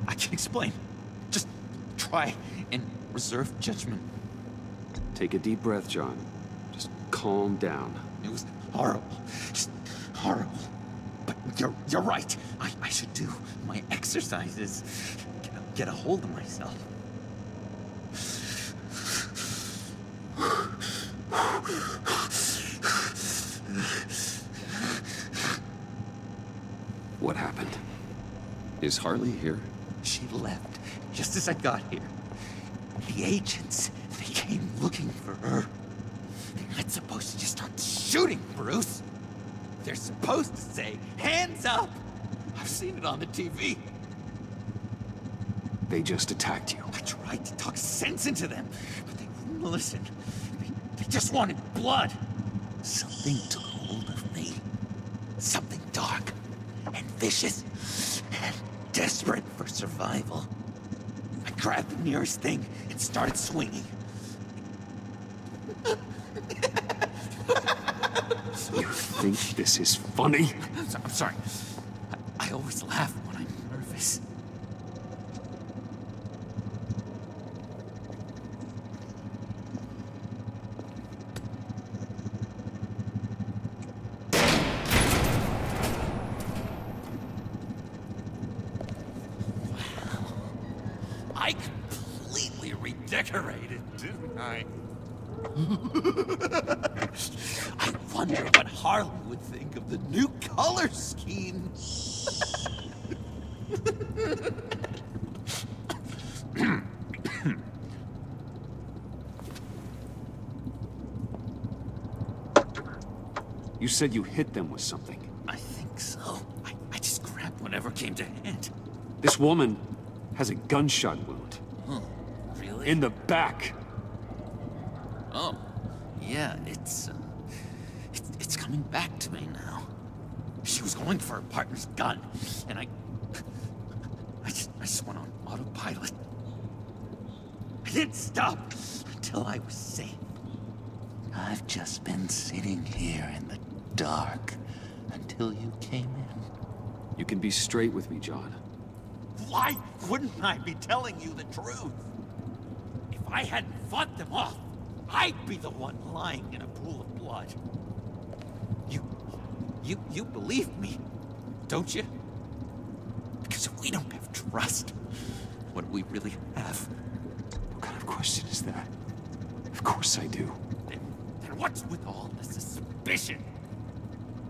I can explain. Just try and reserve judgment. Take a deep breath, John. Just calm down. It was horrible. Just horrible. But you're right. I should do my exercises. Get a hold of myself. What happened? Is Harley here? She left just as I got here. The agents, they came looking for her. They're not supposed to just start shooting, Bruce. They're supposed to say, hands up! I've seen it on the TV. They just attacked you. I tried to talk sense into them, but they wouldn't listen. They just wanted blood. Something took hold of me. Something dark and vicious and desperate for survival. I grabbed the nearest thing and started swinging. You think this is funny? I'm sorry. I always laugh when I'm nervous. Wow. I completely redecorated, didn't I? I wonder what Harley would think of the new color scheme. You said you hit them with something. I think so. I just grabbed whatever came to hand. This woman has a gunshot wound. Oh, really? In the back. Oh, yeah, it's coming back to me now. She was going for her partner's gun, and I just went on autopilot. I didn't stop until I was safe. I've just been sitting here in the dark until you came in. You can be straight with me, John. Why wouldn't I be telling you the truth? If I hadn't fought them off, I'd be the one lying in a pool of blood. You believe me, don't you? Because if we don't have trust, what do we really have? What kind of question is that? Of course I do. Then what's with all the suspicion?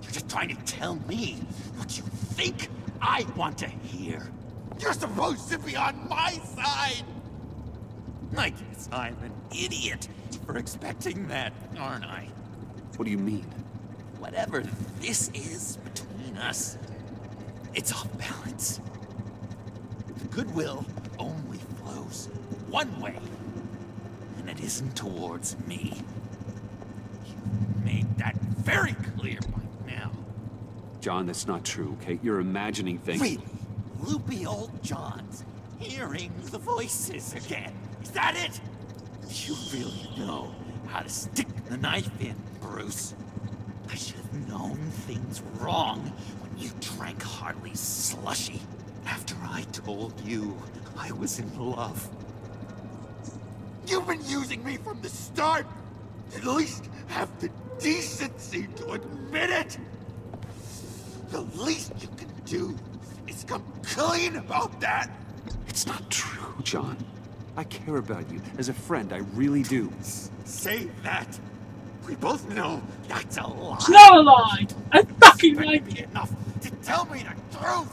You're just trying to tell me what you think I want to hear. You're supposed to be on my side! I guess I'm an idiot for expecting that, aren't I? What do you mean? Whatever this is between us, it's off balance. The goodwill only flows one way, and it isn't towards me. You've made that very clear by now. John, that's not true, okay? You're imagining things. Really? Loopy old John's hearing the voices again. Is that it? You really know how to stick the knife in, Bruce. I should have known things were wrong when you drank Harley's slushy after I told you I was in love. You've been using me from the start! At least have the decency to admit it! The least you can do is come clean about that! It's not true, John. I care about you. As a friend, I really do. Say that! We both know that's a lie! It's not a lie! I fucking like it! Enough to tell me the truth!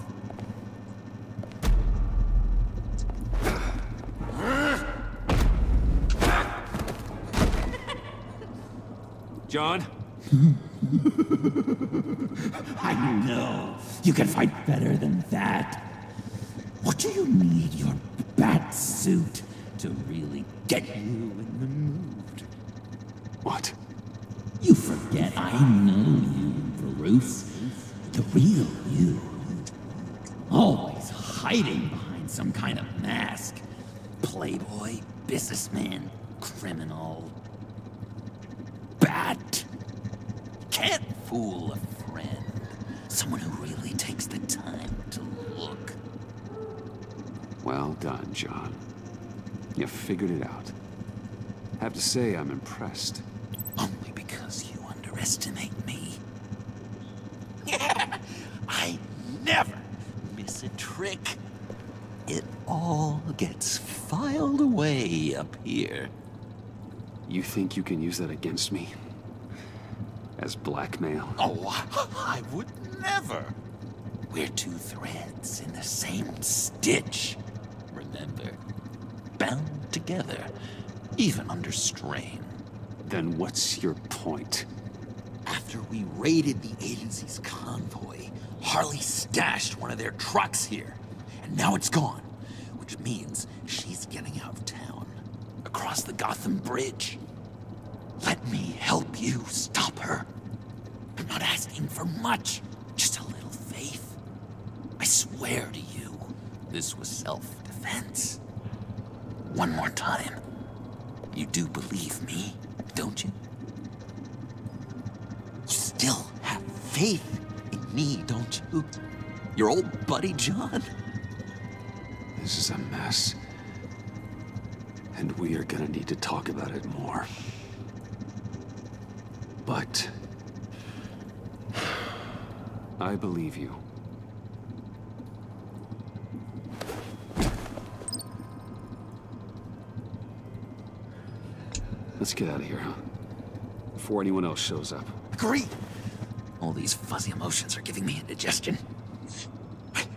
John? I know. You can fight better than that. What do you need your bat suit to really get you in the mood? What? You forget I know you, Bruce. The real you. Always hiding behind some kind of mask. Playboy, businessman, criminal. Bat. Can't fool a friend. Someone who really takes the time to look. Well done, John. You figured it out. Have to say, I'm impressed. Only because you underestimate me. I never miss a trick. It all gets filed away up here. You think you can use that against me? As blackmail? Oh, I would never. We're two threads in the same stitch. Remember? Bound together, even under strain. Then what's your point? After we raided the agency's convoy, Harley stashed one of their trucks here. And now it's gone, which means she's getting out of town. Across the Gotham Bridge. Let me help you stop her. I'm not asking for much, just a little faith. I swear to you, this was self-defense. one more time. You do believe me, don't you? You still have faith in me, don't you? Your old buddy, John? This is a mess. And we are gonna need to talk about it more. But I believe you. Let's get out of here, huh? Before anyone else shows up. Agreed. All these fuzzy emotions are giving me indigestion.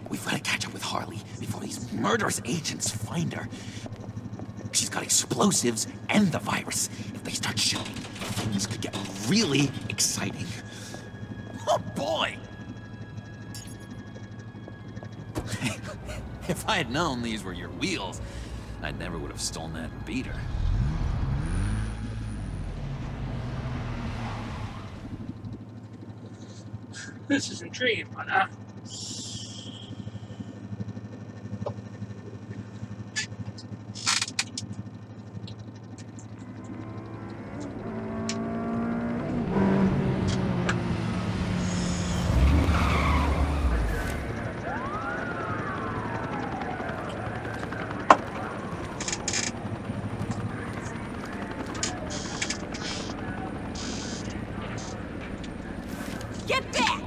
We've got to catch up with Harley before these murderous agents find her. She's got explosives and the virus. If they start shooting, things could get really exciting. Oh boy! If I had known these were your wheels, I never would have stolen that beater. This is intriguing by now. Get back!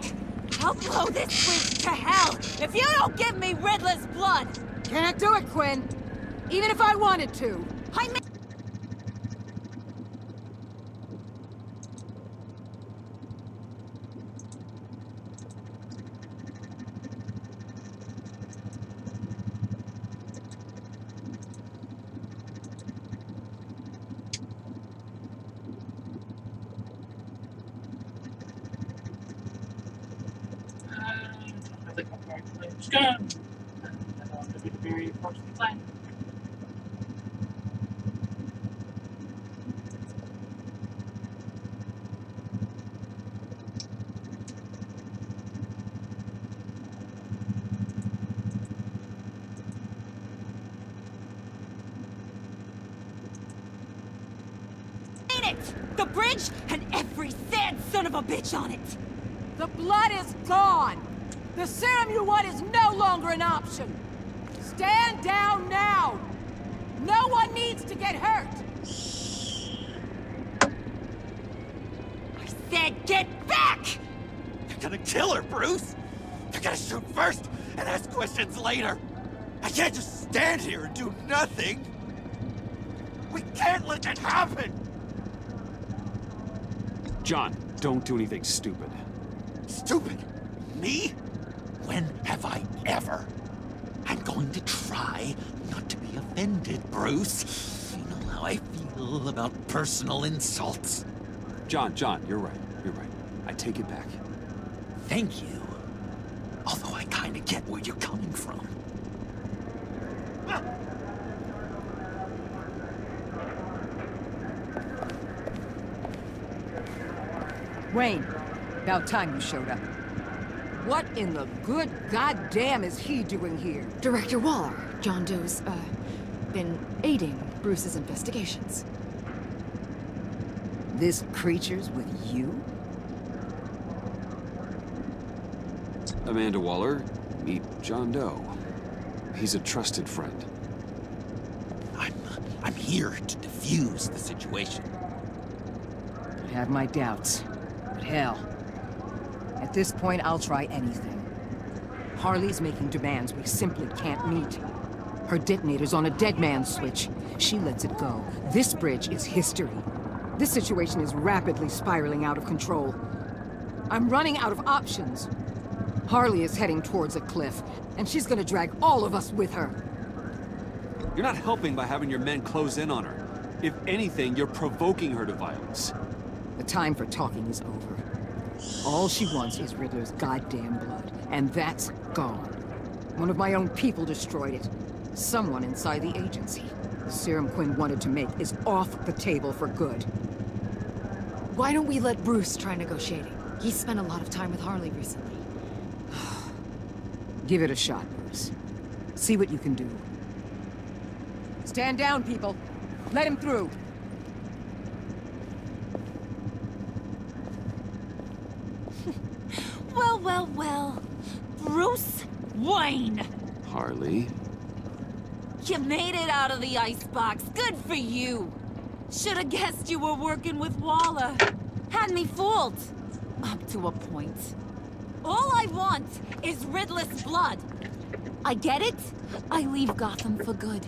I'll blow this bridge to hell if you don't give me Riddler's blood! Can't do it, Quinn. Even if I wanted to. I mean... I think I'm going to let it go. And I'm going to be very approximately time. The bridge and every sad son of a bitch on it! The blood is gone! The serum you want is no longer an option! Stand down now! No one needs to get hurt! I said get back! They're gonna kill her, Bruce! They're gonna shoot first and ask questions later! I can't just stand here and do nothing! We can't let that happen! John, don't do anything stupid. Stupid? Me? When have I ever? I'm going to try not to be offended, Bruce. You know how I feel about personal insults. John, you're right. You're right. I take it back. Thank you. Although I kinda get where you're coming from. Wayne, about time you showed up. What in the good goddamn is he doing here? Director Waller, John Doe's, been aiding Bruce's investigations. This creature's with you? Amanda Waller, meet John Doe. He's a trusted friend. I'm here to defuse the situation. I have my doubts. But hell, at this point, I'll try anything. Harley's making demands we simply can't meet. Her detonator's on a dead man's switch. She lets it go. This bridge is history. This situation is rapidly spiraling out of control. I'm running out of options. Harley is heading towards a cliff, and she's gonna drag all of us with her. You're not helping by having your men close in on her. If anything, you're provoking her to violence. The time for talking is over. All she wants is Riddler's goddamn blood, and that's gone. One of my own people destroyed it. Someone inside the agency. The serum Quinn wanted to make is off the table for good. Why don't we let Bruce try negotiating? He's spent a lot of time with Harley recently. Give it a shot, Bruce. See what you can do. Stand down, people. Let him through. Well, well, well. Bruce Wayne. Harley? You made it out of the icebox. Good for you. Should have guessed you were working with Waller. Had me fooled. Up to a point. All I want is Riddler's blood. I get it. I leave Gotham for good.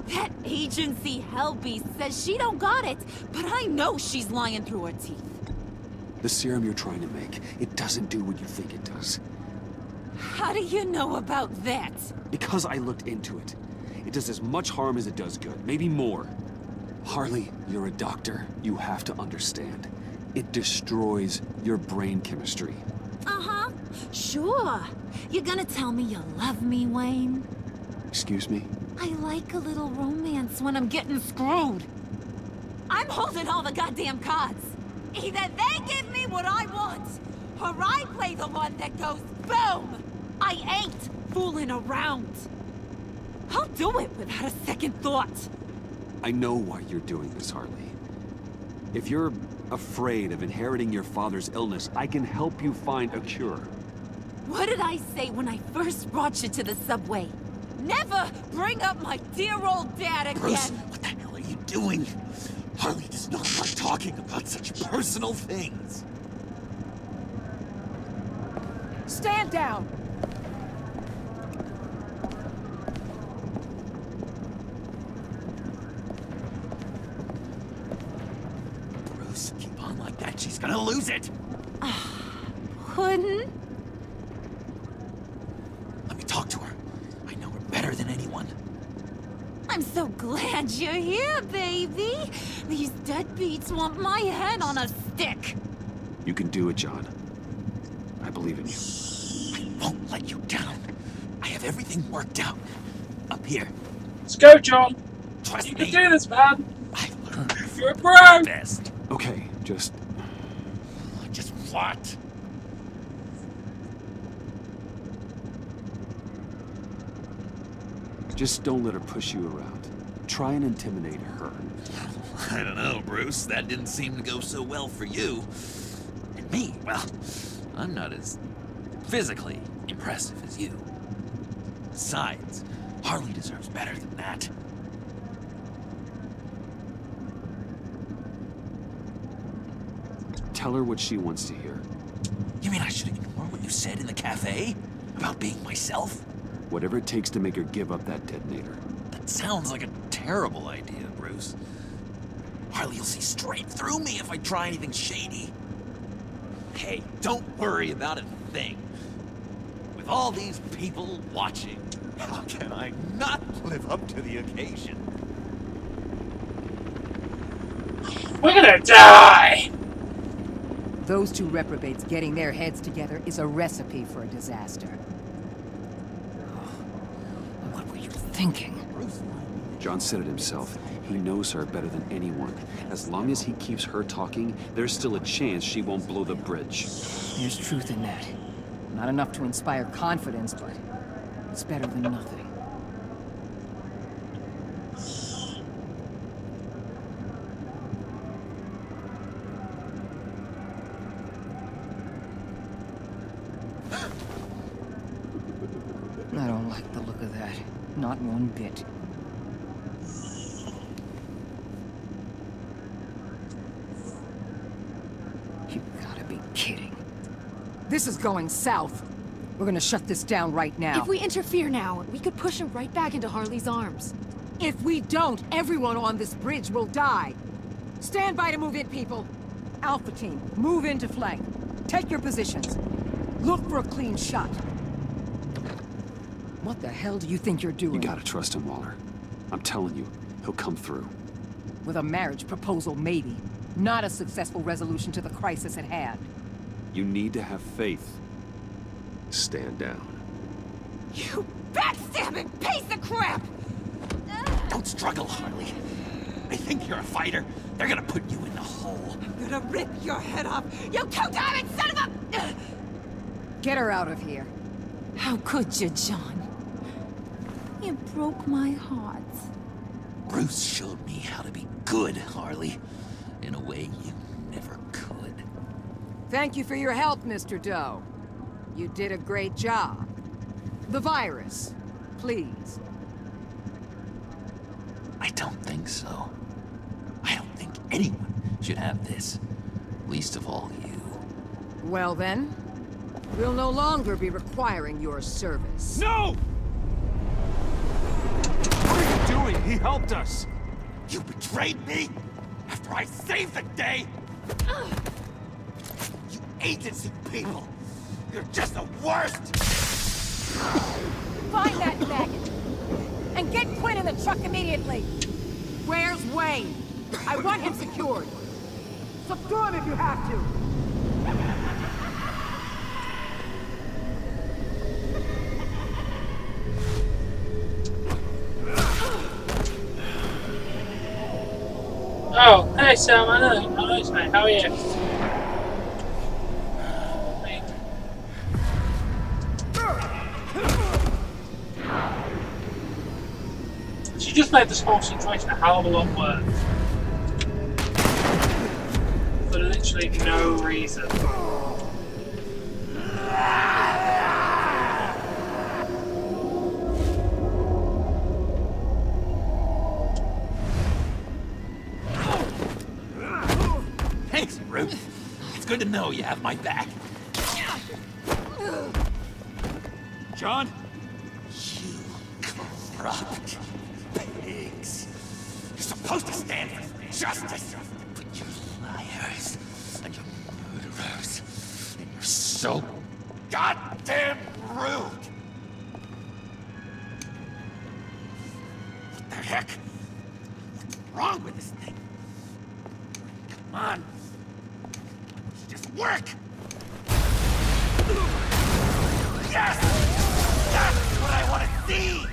That agency hellbeast says she don't got it, but I know she's lying through her teeth. The serum you're trying to make, it doesn't do what you think it does. How do you know about that? Because I looked into it. It does as much harm as it does good, maybe more. Harley, you're a doctor. You have to understand. It destroys your brain chemistry. Uh-huh. Sure. You're gonna tell me you love me, Wayne? Excuse me? I like a little romance when I'm getting screwed. I'm holding all the goddamn cards. Either they give me what I want, or I play the one that goes boom! I ain't fooling around. I'll do it without a second thought. I know why you're doing this, Harley. If you're afraid of inheriting your father's illness, I can help you find a cure. What did I say when I first brought you to the subway? Never bring up my dear old dad again! Bruce, what the hell are you doing? Harley does not like talking about such personal things. Stand down! Bruce, keep on like that. She's gonna lose it. Puddin'? Let me talk to her. I know her better than anyone. I'm so glad you're here, baby. These deadbeats want my head on a stick. You can do it, John. I believe in you. I won't let you down. I have everything worked out. Up here. Let's go, John. Trust you me. can do this, man. I learned You're a pro. best. Okay, just what? Just don't let her push you around. Try and intimidate her. I don't know, Bruce. That didn't seem to go so well for you. And me, well, I'm not as physically impressive as you. Besides, Harley deserves better than that. Tell her what she wants to hear. You mean I should ignore what you said in the cafe? About being myself? Whatever it takes to make her give up that detonator. That sounds like a terrible idea, Bruce. Harley will see straight through me if I try anything shady. Hey, don't worry about a thing. With all these people watching, how can I not live up to the occasion? We're gonna die! Those two reprobates getting their heads together is a recipe for a disaster. What were you thinking? John said it himself. He knows her better than anyone. As long as he keeps her talking, there's still a chance she won't blow the bridge. There's truth in that. Not enough to inspire confidence, but it's better than nothing. I don't like the look of that. Not one bit. You gotta be kidding. This is going south. We're gonna shut this down right now. If we interfere now, we could push her right back into Harley's arms. If we don't, everyone on this bridge will die. Stand by to move in, people. Alpha team, move into flank. Take your positions. Look for a clean shot. What the hell do you think you're doing? You gotta trust him, Waller. I'm telling you, he'll come through. With a marriage proposal, maybe. Not a successful resolution to the crisis at hand. You need to have faith. Stand down. You backstabbing piece of crap! Don't struggle, Harley. They think you're a fighter. They're gonna put you in the hole. I'm gonna rip your head off, you two-diamond son of a... Get her out of here. How could you, John? You broke my heart. Bruce showed me how to be good, Harley. In a way you never could. Thank you for your help, Mr. Doe. You did a great job. The virus, please. I don't think so. I don't think anyone should have this. Least of all you. Well then, we'll no longer be requiring your service. No! What are you doing? He helped us. You betrayed me after I saved the day? You agency people! You're just the worst! Find that maggot! And get Quinn in the truck immediately! Where's Wayne? I want him secured! Subdue him if you have to! Oh, hey Sam, I know, mate. How are you? She just made this whole situation a hell of a lot worse. For literally no reason. Thanks, Bruce. It's good to know you have my back. John? You corrupt pigs. You're supposed to stand for justice. But you're liars. And you're murderers. And you're so goddamn rude. What the heck? What's wrong with this thing? Come on. Just work! Yes! That's what I want to see!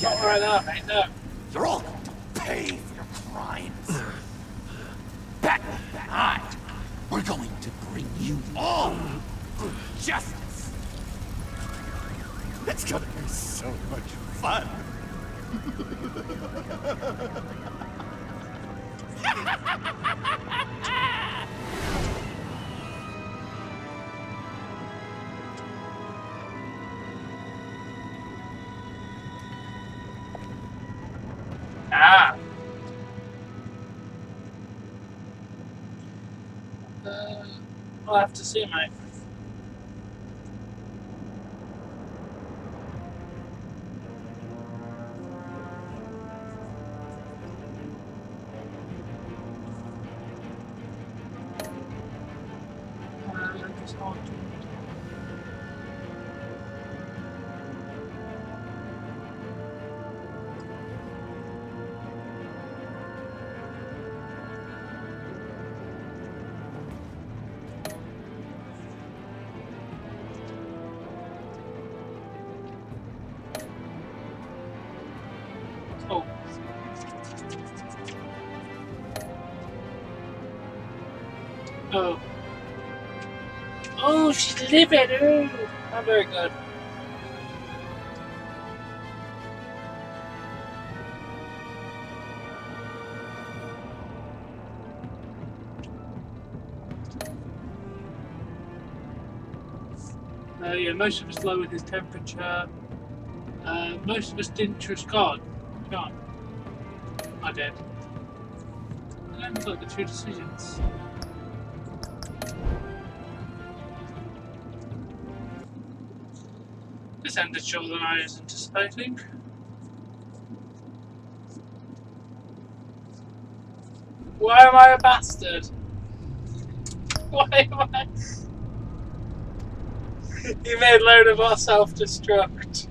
Not right now, mate, no. You're all going to pay for your crimes. Back behind. We're going to bring you all justice. It's gonna be so much fun. Ah. I'll have to see, mate. Oh. Oh. Oh, she's living. Oh, not very good. Yeah, most of us lowered his temperature. Most of us didn't trust God. God. I did. And then look, the two decisions. This ended shorter than I was anticipating. Why am I a bastard? Why am I? You made a load of our self-destruct.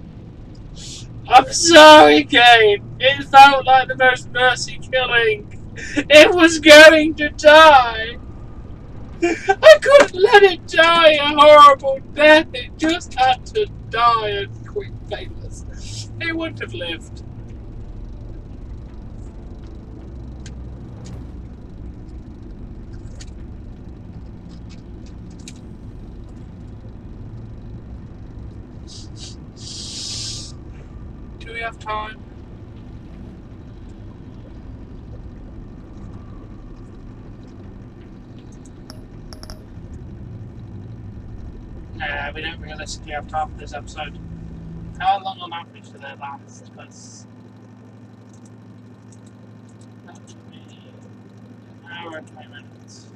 I'm sorry, Kane. It felt like the most mercy killing. It was going to die. I couldn't let it die a horrible death. It just had to die and quick painless. It wouldn't have lived. time. Nah, we don't realistically have time for this episode. How long on average do they last? Because that would be an hour and 20 minutes.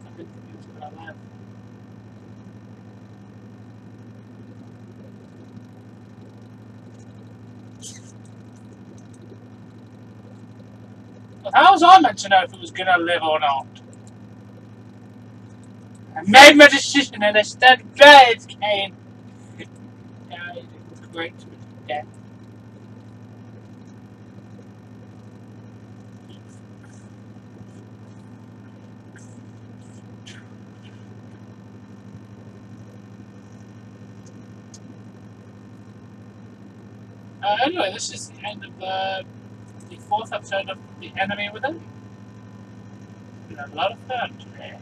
I didn't think it was going to live. How was I meant to know if it was going to live or not? I made my decision and instead birds came. Yeah, it was great to be dead. Anyway, this is the end of the 4th episode of The Enemy Within. It's been a lot of fun today.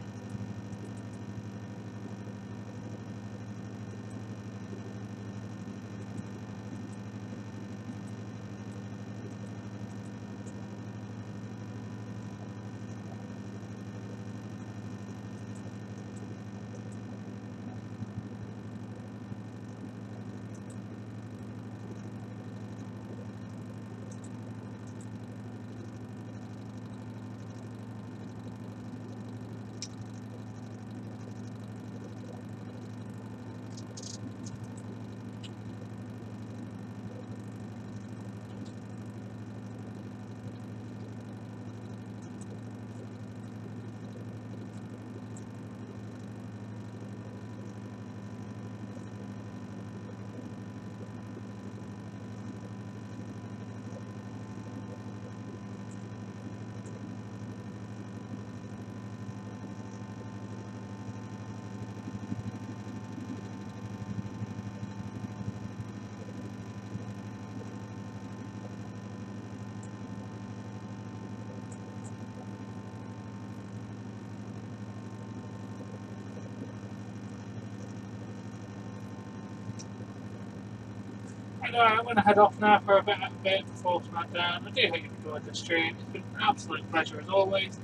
Anyway, I'm going to head off now for a bit before SmackDown. I do hope you enjoyed the stream. It's been an absolute pleasure as always.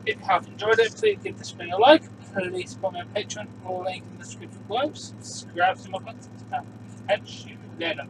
If you have enjoyed it, please give this video a like. Please follow my Patreon or link in the description below. Subscribe to my content. Catch you later.